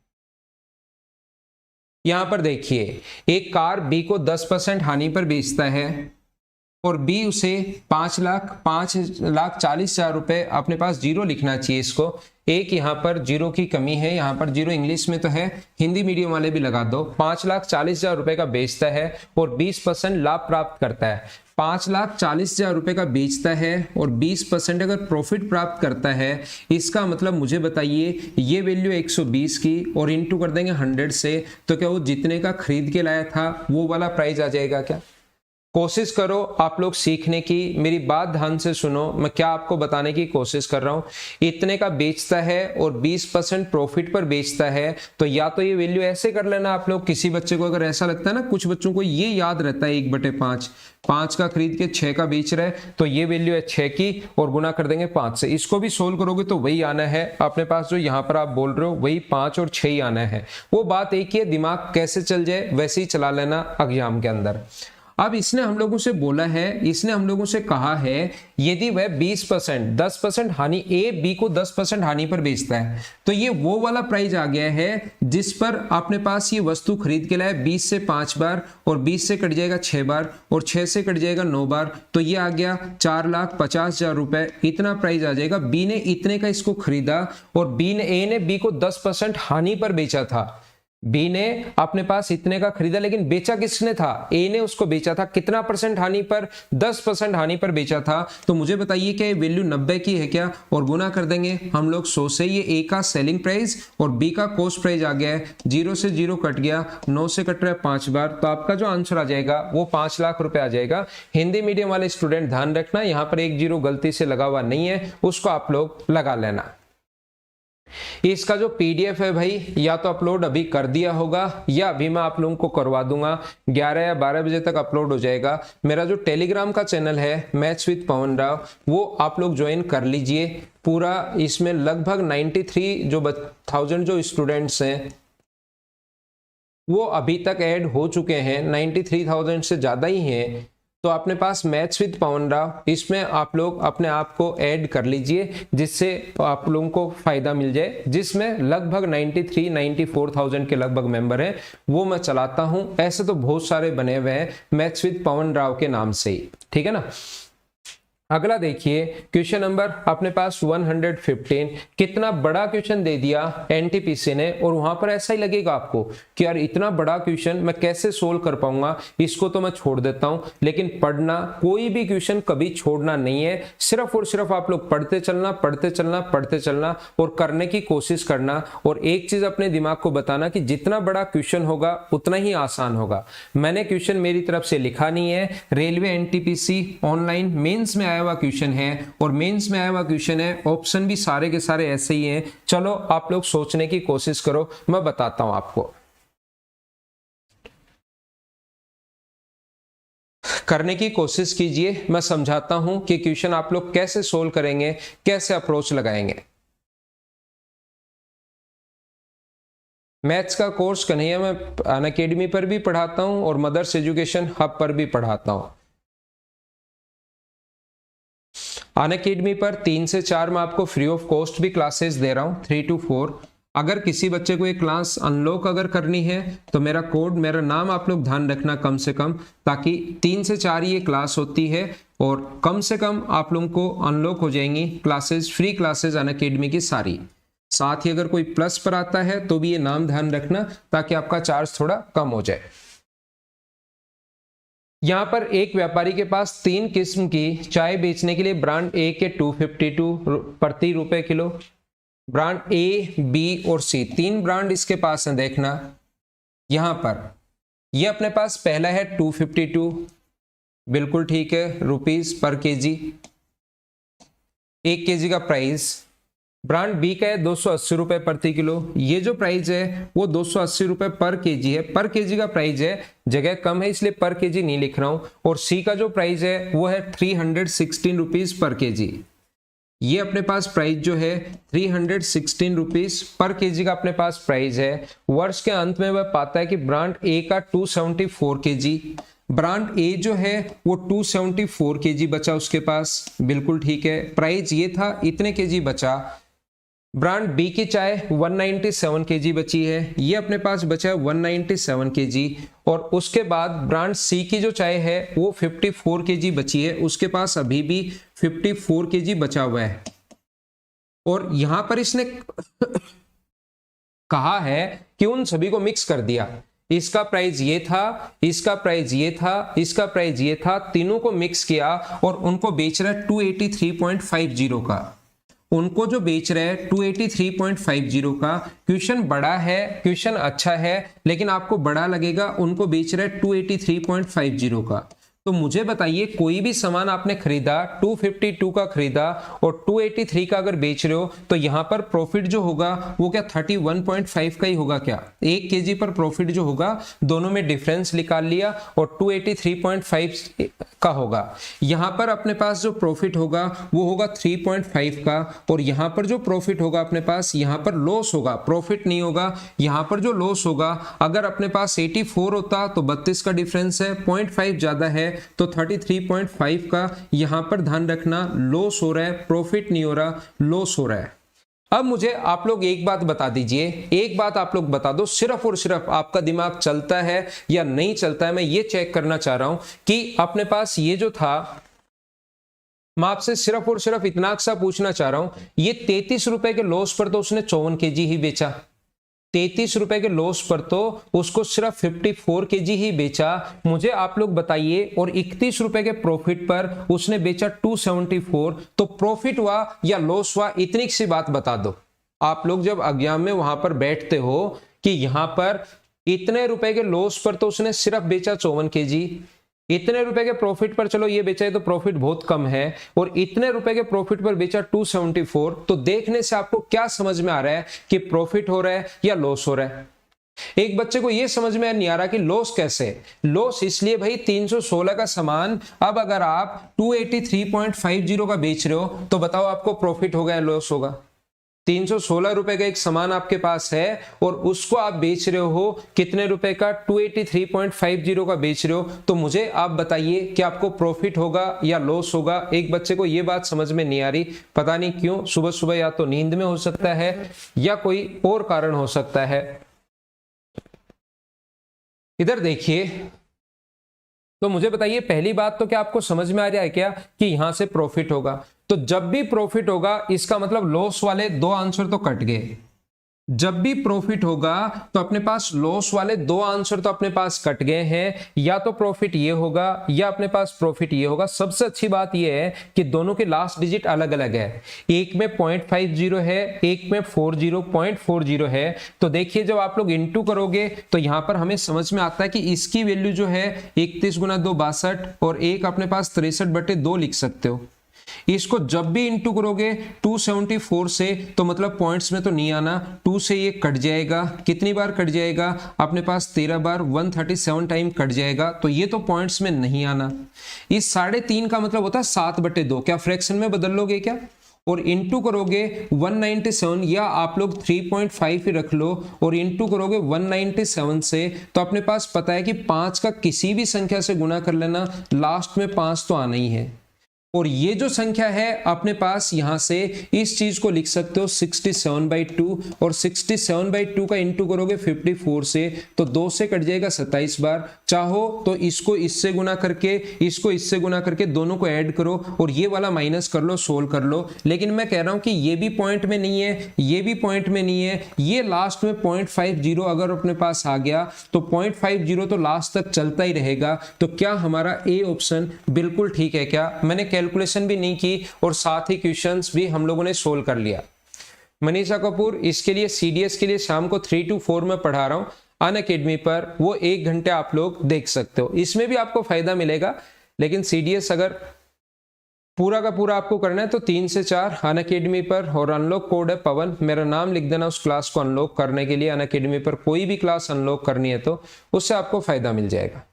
यहां पर देखिए, एक कार बी को 10% हानि पर बेचता है और बी उसे 5,40,000 रुपए, अपने पास जीरो लिखना चाहिए इसको। एक यहाँ पर जीरो की कमी है, यहाँ पर जीरो इंग्लिश में तो है, हिंदी मीडियम वाले भी लगा दो। 5,40,000 रुपए का बेचता है और 20% लाभ प्राप्त करता है। 5,40,000 रुपए का बेचता है और 20% अगर प्रॉफिट प्राप्त करता है, इसका मतलब मुझे बताइए ये वैल्यू 120 की और इंटू कर देंगे 100 से, तो क्या वो जितने का खरीद के लाया था वो वाला प्राइस आ जाएगा क्या? कोशिश करो आप लोग सीखने की, मेरी बात ध्यान से सुनो, मैं क्या आपको बताने की कोशिश कर रहा हूं। इतने का बेचता है और 20% प्रॉफिट पर बेचता है, तो या तो ये वैल्यू ऐसे कर लेना आप लोग। किसी बच्चे को अगर ऐसा लगता है ना, कुछ बच्चों को ये याद रहता है 1/5, 5 का खरीद के 6 का बेच रहा है, तो ये वैल्यू है 6 की और गुना कर देंगे 5 से। इसको भी सोल्व करोगे तो वही आना है अपने पास, जो यहाँ पर आप बोल रहे हो वही 5 और 6 ही आना है। वो बात एक ही है, दिमाग कैसे चल जाए वैसे ही चला लेना एग्जाम के अंदर। अब इसने हम लोगों से बोला है, इसने हम लोगों से कहा है यदि वह 20% 10% हानि, ए बी को 10% हानि पर बेचता है, तो ये वो वाला प्राइस आ गया है जिस पर अपने पास ये वस्तु खरीद के लाया 20 से 5 बार, और 20 से कट जाएगा 6 बार और 6 से कट जाएगा 9 बार, तो ये आ गया 4,50,000 रुपए। इतना प्राइस आ जाएगा। बी ने इतने का इसको खरीदा और ए ने बी को 10% हानि पर बेचा था। बी ने अपने पास इतने का खरीदा, लेकिन बेचा किसने था? ए ने उसको बेचा था। कितना परसेंट हानि पर? 10% हानि पर बेचा था। तो मुझे बताइए कि वैल्यू 90 की है क्या? और गुना कर देंगे हम लोग 100 से। ये ए का सेलिंग प्राइस और बी का कॉस्ट प्राइस आ गया है। 0 से 0 कट गया, 9 से कट रहा है 5 बार, तो आपका जो आंसर आ जाएगा वो 5 लाख रुपए आ जाएगा। हिंदी मीडियम वाले स्टूडेंट ध्यान रखना, यहाँ पर 1 0 गलती से लगा हुआ नहीं है, उसको आप लोग लगा लेना। इसका जो पीडीएफ है भाई, या तो अपलोड अभी कर दिया होगा या अभी मैं आप लोगों को करवा दूंगा। 11 या 12 बजे तक अपलोड हो जाएगा। मेरा जो टेलीग्राम का चैनल है मैथ्स विद पवन राव, वो आप लोग ज्वाइन कर लीजिए। पूरा इसमें लगभग 93,000 जो स्टूडेंट्स हैं वो अभी तक ऐड हो चुके हैं। 93,000 से ज्यादा ही हैं। तो अपने पास मैथ्स विद पवन राव, इसमें आप लोग अपने आप को ऐड कर लीजिए, जिससे आप लोगों को फायदा मिल जाए, जिसमें लगभग 93-94,000 के लगभग मेंबर हैं। वो मैं चलाता हूं। ऐसे तो बहुत सारे बने हुए हैं मैथ्स विद पवन राव के नाम से ही, ठीक है ना। अगला देखिए क्वेश्चन नंबर अपने पास 115। कितना बड़ा क्वेश्चन दे दिया एनटीपीसी ने, और वहां पर ऐसा ही लगेगा आपको कि यार इतना बड़ा क्वेश्चन मैं कैसे सोल्व कर पाऊंगा, इसको तो मैं छोड़ देता हूं। लेकिन पढ़ना, कोई भी क्वेश्चन कभी छोड़ना नहीं है। सिर्फ और सिर्फ आप लोग पढ़ते चलना, पढ़ते चलना, पढ़ते चलना और करने की कोशिश करना। और एक चीज अपने दिमाग को बताना कि जितना बड़ा क्वेश्चन होगा उतना ही आसान होगा। मैंने क्वेश्चन मेरी तरफ से लिखा नहीं है, रेलवे एनटीपीसी ऑनलाइन मेंस में आया हुआ क्वेश्चन है, और मेंस में आया हुआ क्वेश्चन है। ऑप्शन भी सारे के सारे ऐसे ही हैं। चलो आप लोग सोचने की कोशिश करो, मैं बताता हूं आपको। करने की कोशिश कीजिए, मैं समझाता हूं कि क्वेश्चन आप लोग कैसे सोल्व करेंगे, कैसे अप्रोच लगाएंगे। मैथ्स का कोर्स कन्हैया में अनअकैडमी पर भी पढ़ाता हूं और मदर्स एजुकेशन हब पर भी पढ़ाता हूं। अनअकैडमी पर 3 से 4 मैं आपको फ्री ऑफ कॉस्ट भी क्लासेस दे रहा हूं, 3 to 4। अगर किसी बच्चे को एक क्लास अनलॉक अगर करनी है तो मेरा कोड, मेरा नाम आप लोग ध्यान रखना कम से कम, ताकि 3 से 4 ये क्लास होती है और कम से कम आप लोगों को अनलॉक हो जाएंगी क्लासेस, फ्री क्लासेस अनअकैडमी की सारी। साथ ही अगर कोई प्लस पर आता है तो भी ये नाम ध्यान रखना ताकि आपका चार्ज थोड़ा कम हो जाए। यहां पर एक व्यापारी के पास 3 किस्म की चाय बेचने के लिए ब्रांड ए के 252 प्रति रुपए किलो, ब्रांड ए, बी और सी 3 ब्रांड इसके पास है। देखना यहां पर ये अपने पास पहला है 252, बिल्कुल ठीक है, रुपीस पर केजी, 1 केजी का प्राइस। ब्रांड बी का है 280 रुपए प्रति किलो, ये जो प्राइस है वो 280 रुपए पर केजी है, पर केजी का प्राइस है, जगह कम है इसलिए पर केजी नहीं लिख रहा हूं। और सी का जो प्राइस है वो है 316 रुपीज पर केजी। ये अपने पास प्राइस जो है 316 रुपीज पर केजी का अपने पास प्राइस है। वर्ष के अंत में वह पाता है कि ब्रांड ए का 274 केजी, ब्रांड ए जो है वो 274 केजी बचा उसके पास, बिल्कुल ठीक है, प्राइस ये था, इतने केजी बचा। ब्रांड बी की चाय 197 केजी बची है, ये अपने पास बचा है 197 केजी। और उसके बाद ब्रांड सी की जो चाय है वो 54 केजी बची है, उसके पास अभी भी 54 केजी बचा हुआ है। और यहां पर इसने कहा है कि उन सभी को मिक्स कर दिया, इसका प्राइस ये था, इसका प्राइस ये था, इसका प्राइस ये था, तीनों को मिक्स किया और उनको बेच रहा है 283.50 का। उनको जो बेच रहे हैं 283.50 का। क्वेश्चन बड़ा है, क्वेश्चन अच्छा है, लेकिन आपको बड़ा लगेगा, उनको बेच रहे हैं 283.50 का। तो मुझे बताइए कोई भी सामान आपने खरीदा 252 का खरीदा और 283 का अगर बेच रहे हो तो यहां पर प्रॉफिट जो होगा वो क्या 31.5 का ही होगा क्या? 1 केजी पर प्रॉफिट जो होगा, दोनों में डिफरेंस निकाल लिया और 283.5 का होगा। यहां पर अपने पास जो प्रॉफिट होगा वो होगा 3.5 का, और यहां पर जो प्रॉफिट होगा अपने पास, यहां पर लॉस होगा, प्रॉफिट नहीं होगा। यहां पर जो लॉस होगा, अगर अपने पास 84 होता तो 32 का डिफरेंस है, 0.5 ज्यादा है तो 33.5 का। यहां पर ध्यान रखना, लॉस हो रहा है, प्रॉफिट नहीं हो रहा, लॉस हो रहा है। अब मुझे आप लोग एक बात बता दीजिए, एक बात आप लोग बता दो, सिर्फ और सिर्फ आपका दिमाग चलता है या नहीं चलता है, मैं ये चेक करना चाह रहा हूं कि अपने पास ये जो था, मैं आपसे सिर्फ और सिर्फ इतना सा पूछना चाह रहा हूं, ये 33 रुपए के लॉस पर तो उसने 54 केजी ही बेचा, 33 रुपए के लॉस पर तो उसको सिर्फ 54 केजी ही बेचा। मुझे आप लोग बताइए, और 31 रुपए के प्रॉफिट पर उसने बेचा 274, तो प्रॉफिट हुआ या लॉस हुआ? इतनी सी बात बता दो। आप लोग जब एग्जाम में वहां पर बैठते हो कि यहां पर इतने रुपए के लॉस पर तो उसने सिर्फ बेचा 54 केजी, इतने रुपए के प्रॉफिट पर चलो ये बेचा है तो प्रॉफिट बहुत कम है, और इतने रुपए के प्रॉफिट पर बेचा 274, तो देखने से आपको क्या समझ में आ रहा है कि प्रॉफिट हो रहा है या लॉस हो रहा है? एक बच्चे को यह समझ में नहीं आ रहा कि लॉस कैसे? लॉस इसलिए भाई 316 का सामान अब अगर आप 283.50 का बेच रहे हो तो बताओ आपको प्रॉफिट होगा या लॉस होगा? 316 रुपए का एक सामान आपके पास है और उसको आप बेच रहे हो कितने रुपए का? 283.50 का बेच रहे हो, तो मुझे आप बताइए कि आपको प्रॉफिट होगा या लॉस होगा? एक बच्चे को यह बात समझ में नहीं आ रही, पता नहीं क्यों, सुबह सुबह या तो नींद में हो सकता है या कोई और कारण हो सकता है। इधर देखिए, तो मुझे बताइए पहली बात तो क्या आपको समझ में आ रहा है क्या कि यहां से प्रॉफिट होगा? तो जब भी प्रॉफिट होगा इसका मतलब लॉस वाले 2 आंसर तो कट गए। जब भी प्रॉफिट होगा तो अपने पास लॉस वाले 2 आंसर तो अपने पास कट गए हैं, या तो प्रॉफिट ये होगा या अपने पास प्रॉफिट ये होगा। सबसे अच्छी बात ये है कि दोनों के लास्ट डिजिट अलग अलग है, एक में 0.50 है, एक में 0.40 है। तो देखिए जब आप लोग इंटू करोगे तो यहां पर हमें समझ में आता है कि इसकी वैल्यू जो है 31 गुना 2 62, और एक अपने पास 63/2 लिख सकते हो। इसको जब भी इंटू करोगे 274 से, तो मतलब पॉइंट्स में तो नहीं आना, 2 से ये कट जाएगा, कितनी बार कट जाएगा अपने पास? 13 बार, 137 टाइम कट जाएगा, तो ये तो पॉइंट्स में नहीं आना। इस 3.5 का मतलब होता है 7/2। क्या फ्रैक्शन में बदल लोगे क्या? और इंटू करोगे 197, या आप लोग 3.5 ही रख लो और इंटू करोगे 197 से, तो अपने पास पता है कि 5 का किसी भी संख्या से गुना कर लेना, लास्ट में 5 तो आना ही है। और ये जो संख्या है अपने पास यहां से इस चीज को लिख सकते हो 67/2, और 67/2 का इंटू करोगे 54 से, तो 2 से कट जाएगा 27 बार। चाहो तो इसको इससे गुना करके, इसको इससे गुना करके दोनों को ऐड करो और ये वाला माइनस कर लो, सोल्व कर लो। लेकिन मैं कह रहा हूं कि ये भी पॉइंट में नहीं है, ये भी पॉइंट में नहीं है, ये लास्ट में 0.50 अगर अपने पास आ गया तो 0.50 तो लास्ट तक चलता ही रहेगा। तो क्या हमारा ए ऑप्शन बिल्कुल ठीक है क्या? मैंने कैलकुलेशन भी नहीं की और साथ ही क्वेश्चंस भी हम लोगों ने सोल्व कर लिया। मनीषा कपूर, इसके लिए सीडीएस के लिए शाम को 3 to 4 में पढ़ा रहा हूं अनअकैडमी पर, वो 1 घंटे आप लोग देख सकते हो, इसमें भी आपको फायदा मिलेगा। लेकिन सीडीएस अगर पूरा का पूरा आपको करना है तो 3 से 4 अनअकैडमी पर, और अनलॉक कोड है पवन, मेरा नाम लिख देना उस क्लास को अनलॉक करने के लिए। अनअकैडमी पर कोई भी क्लास अनलॉक करनी है तो उससे आपको फायदा मिल जाएगा।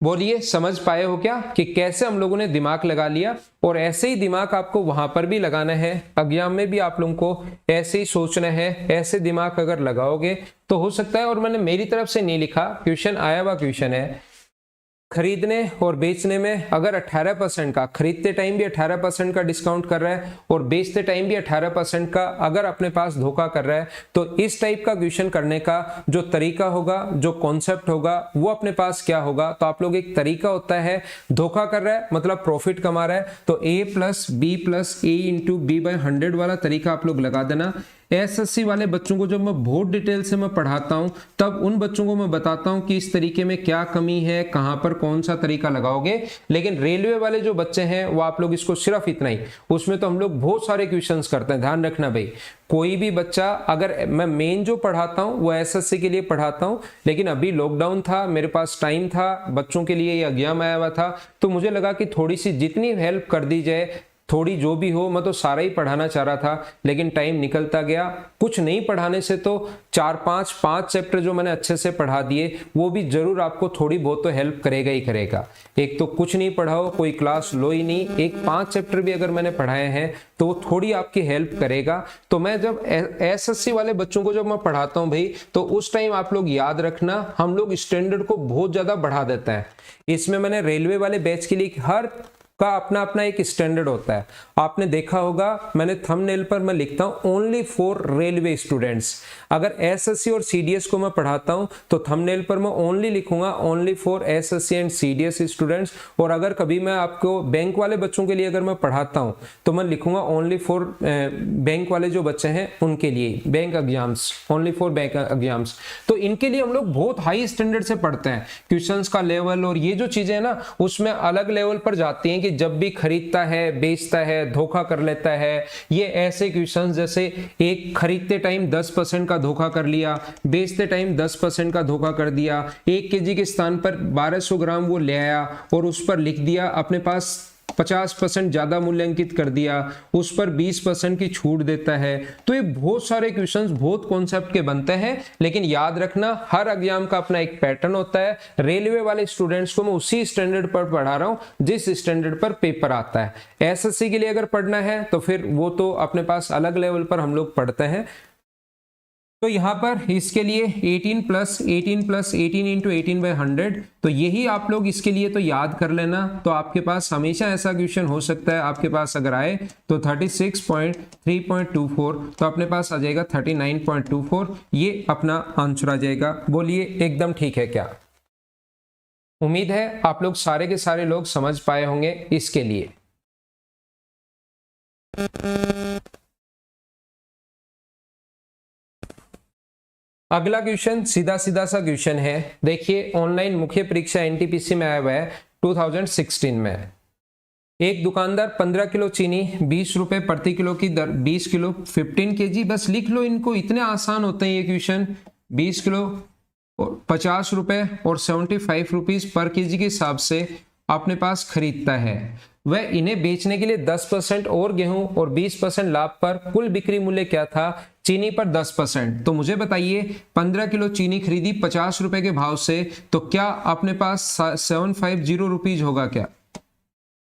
बोलिए, समझ पाए हो क्या कि कैसे हम लोगों ने दिमाग लगा लिया? और ऐसे ही दिमाग आपको वहां पर भी लगाना है, एग्जाम में भी आप लोगों को ऐसे ही सोचना है। ऐसे दिमाग अगर लगाओगे तो हो सकता है, और मैंने मेरी तरफ से नहीं लिखा, क्वेश्चन आया हुआ क्वेश्चन है, खरीदने और बेचने में अगर 18% का, खरीदते टाइम भी 18% का डिस्काउंट कर रहा है और बेचते टाइम भी 18% का अगर अपने पास धोखा कर रहा है, तो इस टाइप का क्वेश्चन करने का जो तरीका होगा, जो कॉन्सेप्ट होगा, वो अपने पास क्या होगा? तो आप लोग, एक तरीका होता है, धोखा कर रहा है मतलब प्रॉफिट कमा रहा है, तो a + b + a × b/100 वाला तरीका आप लोग लगा देना। एसएससी वाले बच्चों को जब मैं बहुत डिटेल से मैं पढ़ाता हूं, तब उन बच्चों को मैं बताता हूं कि इस तरीके में क्या कमी है, कहां पर कौन सा तरीका लगाओगे। लेकिन रेलवे वाले जो बच्चे हैं वो आप लोग इसको सिर्फ इतना ही, उसमें तो हम लोग बहुत सारे क्वेश्चंस करते हैं। ध्यान रखना भाई, कोई भी बच्चा, अगर मैं मेन जो पढ़ाता हूं वो एसएससी के लिए पढ़ाता हूं, लेकिन अभी लॉकडाउन था, मेरे पास टाइम था, बच्चों के लिए ये एग्जाम आया हुआ था, तो मुझे लगा कि थोड़ी सी जितनी हेल्प कर दी जाए, थोड़ी जो भी हो, मैं तो सारा ही पढ़ाना चाह रहा था, लेकिन टाइम निकलता गया। कुछ नहीं पढ़ाने से तो 4-5 चैप्टर जो मैंने अच्छे से पढ़ा दिए, वो भी जरूर आपको थोड़ी बहुत तो हेल्प करेगा ही करेगा। एक तो कुछ नहीं पढ़ाओ, कोई क्लास लो ही नहीं, एक 5 चैप्टर भी अगर मैंने पढ़ाए हैं तो वो थोड़ी आपकी हेल्प करेगा। तो मैं जब एसएससी वाले बच्चों को जब मैं पढ़ाता हूं भाई, तो उस टाइम आप लोग याद रखना, हम लोग स्टैंडर्ड को बहुत ज्यादा बढ़ा देता है। इसमें मैंने रेलवे वाले बैच के लिए हर का अपना अपना एक स्टैंडर्ड होता है। आपने देखा होगा, मैंने थंबनेल पर मैं लिखता हूं ओनली फॉर रेलवे स्टूडेंट्स। अगर एसएससी और सीडीएस को मैं पढ़ाता हूं तो थंबनेल पर मैं ओनली लिखूंगा only for SSC and CDS students. और अगर कभी मैं आपको बैंक वाले बच्चों के लिए अगर मैं पढ़ाता हूं तो मैं लिखूंगा ओनली फॉर बैंक वाले जो बच्चे हैं उनके लिए, bank exams, only for bank exams. तो इनके लिए हम लोग बहुत हाई स्टैंडर्ड से पढ़ते हैं, क्वेश्चंस का लेवल और ये जो चीजें है ना, उसमें अलग लेवल पर जाती हैं कि जब भी खरीदता है, बेचता है, धोखा कर लेता है, ये ऐसे क्वेश्चंस जैसे एक खरीदते टाइम 10% का धोखा कर लिया, बेचते टाइम 10% का धोखा कर दिया, 1 केजी के स्थान पर 1200 ग्राम वो ले आया और उस पर लिख दिया अपने पास 50% ज्यादा मूल्यांकित कर दिया, उस पर 20% की छूट देता है। तो ये बहुत सारे क्वेश्चंस बहुत कॉन्सेप्ट के बनते हैं, लेकिन याद रखना हर एग्जाम का अपना एक पैटर्न होता है। रेलवे वाले स्टूडेंट्स को मैं उसी स्टैंडर्ड पर पढ़ा रहा हूं जिस स्टैंडर्ड पर पेपर आता है। एसएससी के लिए अगर पढ़ना है तो फिर वो तो अपने पास अलग लेवल पर हम लोग पढ़ते हैं। तो यहां पर इसके लिए 18 + 18 + 18 × 18/100, तो यही आप लोग इसके लिए तो याद कर लेना। तो आपके पास हमेशा ऐसा क्वेश्चन हो सकता है, आपके पास अगर आए तो 36.3.24, तो अपने पास आ जाएगा 39.24, ये अपना आंसर आ जाएगा। बोलिए, एकदम ठीक है क्या? उम्मीद है आप लोग सारे के सारे लोग समझ पाए होंगे इसके लिए। अगला क्वेश्चन सीधा सीधा सा क्वेश्चन है। देखिए, ऑनलाइन मुख्य परीक्षा एनटीपीसी में आया हुआ है 2016 में। एक दुकानदार 15 किलो चीनी 20 रुपए प्रति किलो की दर, 20 किलो 15 केजी, बस लिख लो इनको, इतने आसान होते हैं ये क्वेश्चन। 20 किलो और 50 रुपए और 75 रुपीज पर केजी के हिसाब से अपने पास खरीदता है। वह इन्हें बेचने के लिए 10% और गेहूं और 20% लाभ पर कुल बिक्री मूल्य क्या था? चीनी पर 10%। तो मुझे बताइए, 15 किलो चीनी खरीदी 50 रुपए के भाव से, तो क्या अपने पास 750 रुपीज होगा क्या?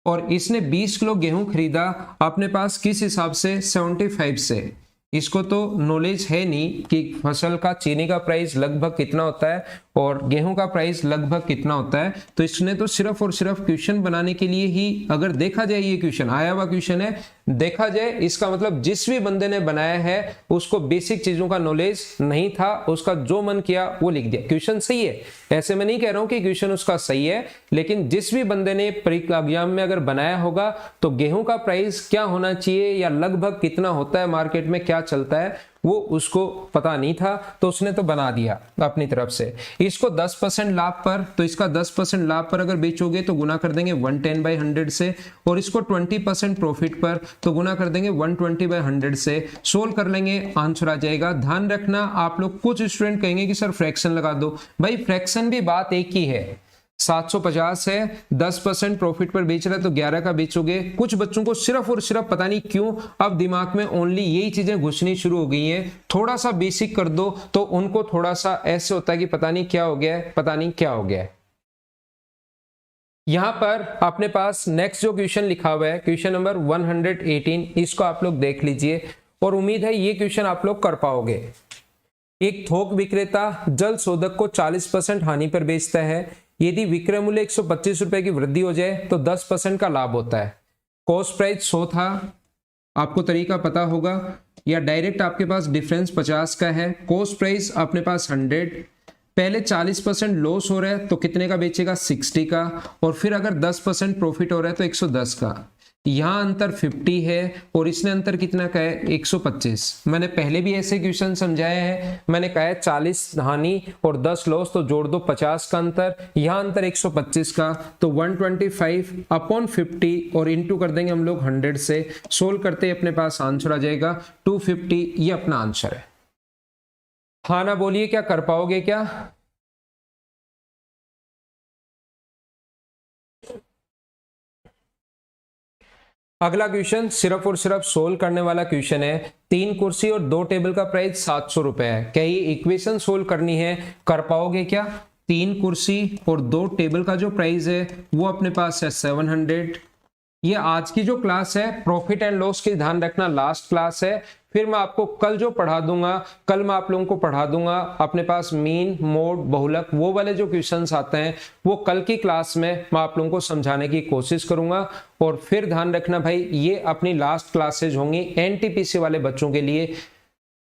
और इसने 20 किलो गेहूं खरीदा अपने पास किस हिसाब से, 75 से। इसको तो नॉलेज है नहीं कि फसल का चीनी का प्राइस लगभग कितना होता है और गेहूं का प्राइस लगभग कितना होता है, तो इसने तो सिर्फ और सिर्फ क्वेश्चन बनाने के लिए ही, अगर देखा जाए ये क्वेश्चन आया हुआ क्वेश्चन है, देखा जाए इसका मतलब जिस भी बंदे ने बनाया है उसको बेसिक चीजों का नॉलेज नहीं था, उसका जो मन किया वो लिख दिया। क्वेश्चन सही है, ऐसे मैं नहीं कह रहा हूं कि क्वेश्चन उसका सही है, लेकिन जिस भी बंदे ने एग्जाम में अगर बनाया होगा तो गेहूं का प्राइस क्या होना चाहिए या लगभग कितना होता है, मार्केट में क्या चलता है, वो उसको पता नहीं था, तो उसने तो बना दिया अपनी तरफ से। इसको 10% लाभ पर, तो इसका 10% लाभ पर अगर बेचोगे तो गुना कर देंगे 110/100 से, और इसको 20% प्रॉफिट पर तो गुना कर देंगे 120/100 से। सोल्व कर लेंगे, आंसर आ जाएगा। ध्यान रखना, आप लोग कुछ स्टूडेंट कहेंगे कि सर फ्रैक्शन लगा दो, भाई फ्रैक्शन भी बात एक ही है। 750 है, 10% प्रॉफिट पर बेच रहा है तो 11 का बेचोगे। कुछ बच्चों को सिर्फ और सिर्फ पता नहीं क्यों अब दिमाग में ओनली यही चीजें घुसनी शुरू हो गई हैं, थोड़ा सा बेसिक कर दो तो उनको थोड़ा सा ऐसे होता है कि पता नहीं क्या हो गया है, पता नहीं क्या हो गया है। यहां पर अपने पास नेक्स्ट जो क्वेश्चन लिखा हुआ है, क्वेश्चन नंबर 118, इसको आप लोग देख लीजिए और उम्मीद है ये क्वेश्चन आप लोग कर पाओगे। एक थोक विक्रेता जल शोधक को 40% हानि पर बेचता है। यदि विक्रय मूल्य 125 रुपए की वृद्धि हो जाए तो 10% का लाभ होता है। कॉस्ट प्राइस 100 था, आपको तरीका पता होगा, या डायरेक्ट आपके पास डिफरेंस 50 का है। कॉस्ट प्राइस अपने पास 100, पहले 40% लॉस हो रहा है तो कितने का बेचेगा, 60 का, और फिर अगर 10% प्रॉफिट हो रहा है तो 110 का। यहां अंतर 50 है और इसने अंतर कितना का है, 125। मैंने पहले भी ऐसे क्वेश्चन समझाए हैं, मैंने कहा है 40 हानि और 10 लॉस तो जोड़ दो 50 का अंतर, यहां अंतर 125 का, तो 125/50 और इंटू कर देंगे हम लोग 100 से। सोल्व करते अपने पास आंसर आ जाएगा 250, ये अपना आंसर है। हाँ ना बोलिए, क्या कर पाओगे क्या? अगला क्वेश्चन सिर्फ और सिर्फ सोल्व करने वाला क्वेश्चन है। 3 कुर्सी और 2 टेबल का प्राइस 700 रुपए है। क्या ये इक्वेशन सोल्व करनी है, कर पाओगे क्या? 3 कुर्सी और 2 टेबल का जो प्राइस है वो अपने पास है 700। ये आज की जो क्लास है प्रॉफिट एंड लॉस की, ध्यान रखना लास्ट क्लास है, फिर मैं आपको कल जो पढ़ा दूंगा, कल मैं आप लोगों को पढ़ा दूंगा अपने पास मीन, मोड, बहुलक, वो वाले जो क्वेश्चंस आते हैं वो कल की क्लास में मैं आप लोगों को समझाने की कोशिश करूंगा। और फिर ध्यान रखना भाई, ये अपनी लास्ट क्लासेज होंगी एनटीपीसी वाले बच्चों के लिए।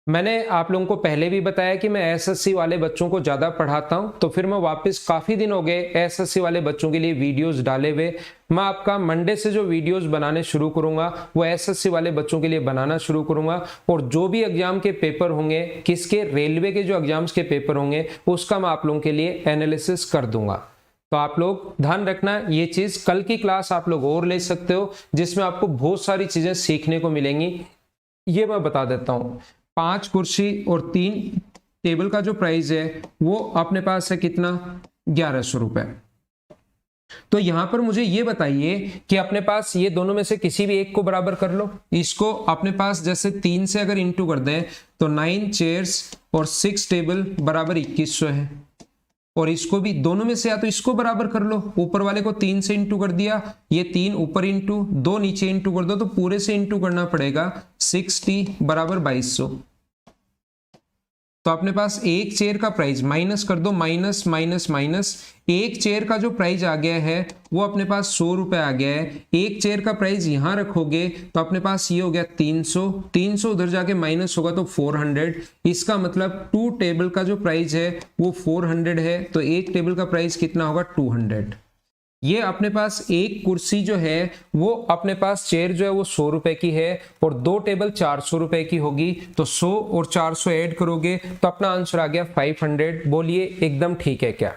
मैंने आप लोगों को पहले भी बताया कि मैं एसएससी वाले बच्चों को ज्यादा पढ़ाता हूं, तो फिर मैं वापस काफी दिन हो गए एसएससी वाले बच्चों के लिए वीडियोस डाले हुए। मैं आपका मंडे से जो वीडियोस बनाने शुरू करूंगा वो एसएससी वाले बच्चों के लिए बनाना शुरू करूंगा, और जो भी एग्जाम के पेपर होंगे, किसके, रेलवे के जो एग्जाम्स के पेपर होंगे उसका मैं आप लोगों के लिए एनालिसिस कर दूंगा। तो आप लोग ध्यान रखना, ये चीज कल की क्लास आप लोग और ले सकते हो जिसमें आपको बहुत सारी चीजें सीखने को मिलेंगी। ये मैं बता देता हूं, 5 कुर्सी और 3 टेबल का जो प्राइस है वो अपने पास है कितना, 1100 रुपए। तो यहां पर मुझे ये बताइए कि अपने पास ये दोनों में से किसी भी एक को बराबर कर लो। इसको अपने पास जैसे 3 से अगर इंटू कर दें तो 9 चेयर्स और 6 टेबल बराबर 2100 है, और इसको भी दोनों में से या तो इसको बराबर कर लो, ऊपर वाले को 3 से इंटू कर दिया, ये 3 ऊपर इंटू 2 नीचे इंटू कर दो, तो पूरे से इंटू करना पड़ेगा 60 बराबर 2200। तो अपने पास एक चेयर का प्राइस माइनस कर दो, माइनस माइनस माइनस, एक चेयर का जो प्राइस आ गया है वो अपने पास 100 रुपए आ गया है। एक चेयर का प्राइस यहां रखोगे तो अपने पास ये हो गया 300, 300 उधर जाके माइनस होगा तो 400। इसका मतलब 2 टेबल का जो प्राइस है वो 400 है, तो एक टेबल का प्राइस कितना होगा, 200। ये अपने पास एक कुर्सी जो है वो अपने पास चेयर जो है वो 100 रुपए की है, और 2 टेबल 400 रुपए की होगी, तो 100 और 400 ऐड करोगे तो अपना आंसर आ गया 500। बोलिए एकदम ठीक है क्या?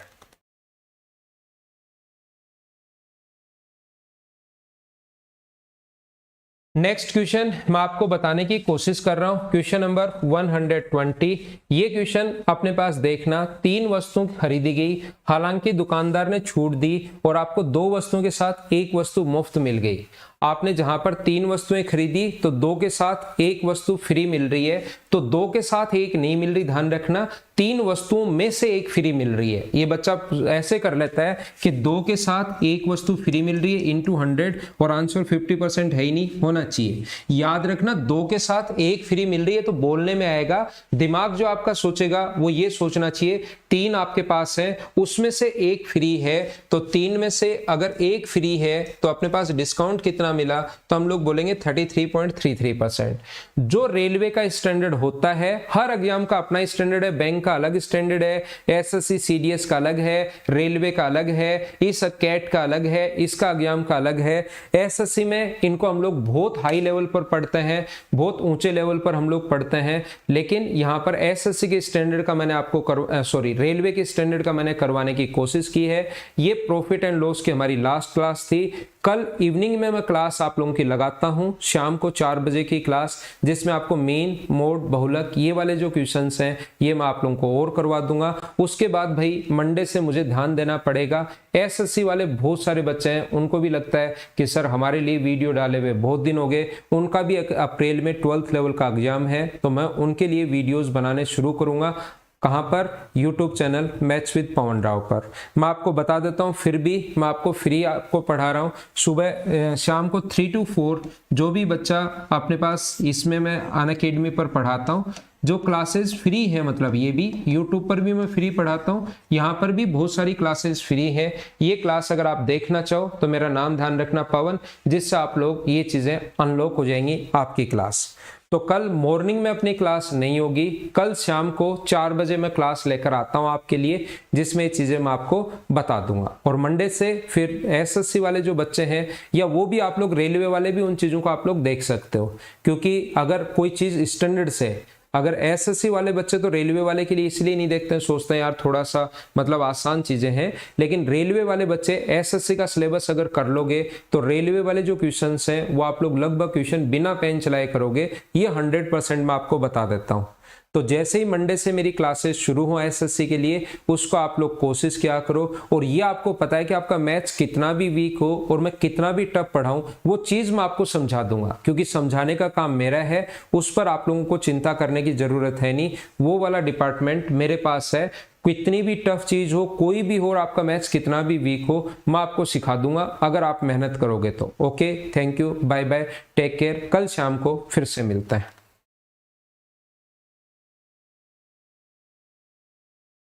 नेक्स्ट क्वेश्चन मैं आपको बताने की कोशिश कर रहा हूं, क्वेश्चन नंबर 120। ये क्वेश्चन अपने पास देखना, 3 वस्तुएं खरीदी गई, हालांकि दुकानदार ने छूट दी और आपको 2 वस्तुओं के साथ 1 वस्तु मुफ्त मिल गई। आपने जहां पर 3 वस्तुएं खरीदी तो 2 के साथ 1 वस्तु फ्री मिल रही है, तो 2 के साथ 1 नहीं मिल रही, ध्यान रखना 3 वस्तुओं में से 1 फ्री मिल रही है। ये बच्चा ऐसे कर लेता है कि 2 के साथ 1 वस्तु फ्री मिल रही है इंटू 100 और आंसर 50% है ही नहीं, होना चाहिए। याद रखना 2 के साथ 1 फ्री मिल रही है तो बोलने में आएगा, दिमाग जो आपका सोचेगा वो ये सोचना चाहिए 3 आपके पास है, उसमें से 1 फ्री है, तो 3 में से अगर 1 फ्री है तो अपने पास डिस्काउंट कितना मिला, तो हम लोग बोलेंगे 33.33%। जो रेलवे का स्टैंडर्ड होता है, हर एग्जाम का अपना स्टैंडर्ड है, बैंक का अलग स्टैंडर्ड है, एसएससी सीडीएस का अलग है, रेलवे का अलग है, इस कैट का अलग है, इसका एग्जाम का अलग है। एसएससी में इनको हम लोग बहुत हाई लेवल पर पढ़ते हैं, बहुत ऊंचे लेवल पर हम लोग पढ़ते हैं, लेकिन यहां पर एसएससी के स्टैंडर्ड का मैंने आपको रेलवे के स्टैंडर्ड का मैंने करवाने की कोशिश की है। ये प्रॉफिट एंड लॉस की हमारी लास्ट क्लास थी। कल इवनिंग में मैं क्लास आप लोगों की लगाता हूं, शाम को 4 बजे की क्लास, जिसमें आपको मेन, मोड, बहुलक ये वाले जो क्वेश्चंस हैं ये मैं आप लोगों को और करवा दूंगा। उसके बाद भाई मंडे से मुझे ध्यान देना पड़ेगा। एसएससी वाले बहुत सारे बच्चे हैं, उनको भी लगता है कि सर हमारे लिए वीडियो डाले हुए बहुत दिन हो गए, उनका भी अप्रैल में 12th लेवल का एग्जाम है, तो मैं उनके लिए वीडियोस बनाने शुरू करूंगा। कहां पर? यूट्यूब चैनल मैथ्स विद पवन राव पर। मैं आपको बता देता हूं, फिर भी मैं आपको फ्री आपको पढ़ा रहा हूं। सुबह शाम को 3 to 4 जो भी बच्चा अपने पास, इसमें मैं अनअकैडमी पर पढ़ाता हूं, जो क्लासेस फ्री है, मतलब ये भी यूट्यूब पर भी मैं फ्री पढ़ाता हूँ, यहाँ पर भी बहुत सारी क्लासेस फ्री है। ये क्लास अगर आप देखना चाहो तो मेरा नाम ध्यान रखना पवन, जिससे आप लोग ये चीजें अनलॉक हो जाएंगी आपकी क्लास। तो कल मॉर्निंग में अपनी क्लास नहीं होगी, कल शाम को 4 बजे मैं क्लास लेकर आता हूं आपके लिए, जिसमें ये चीजें मैं आपको बता दूंगा। और मंडे से फिर एसएससी वाले जो बच्चे हैं, या वो भी आप लोग रेलवे वाले भी, उन चीजों को आप लोग देख सकते हो, क्योंकि अगर कोई चीज स्टैंडर्ड से, अगर एसएससी वाले बच्चे तो रेलवे वाले के लिए इसलिए नहीं देखते हैं, सोचते हैं यार थोड़ा सा मतलब आसान चीजें हैं, लेकिन रेलवे वाले बच्चे एसएससी का सिलेबस अगर कर लोगे तो रेलवे वाले जो क्वेश्चंस हैं वो आप लोग लगभग क्वेश्चन बिना पेन चलाए करोगे, ये 100% मैं आपको बता देता हूं। तो जैसे ही मंडे से मेरी क्लासेस शुरू हो एसएससी के लिए, उसको आप लोग कोशिश किया करो। और ये आपको पता है कि आपका मैथ्स कितना भी वीक हो और मैं कितना भी टफ पढ़ाऊं, वो चीज मैं आपको समझा दूंगा, क्योंकि समझाने का काम मेरा है, उस पर आप लोगों को चिंता करने की जरूरत है नहीं, वो वाला डिपार्टमेंट मेरे पास है। कितनी भी टफ चीज हो, कोई भी हो, और आपका मैथ्स कितना भी वीक हो, मैं आपको सिखा दूंगा अगर आप मेहनत करोगे तो। Okay, thank you, bye bye, take care, कल शाम को फिर से मिलते हैं।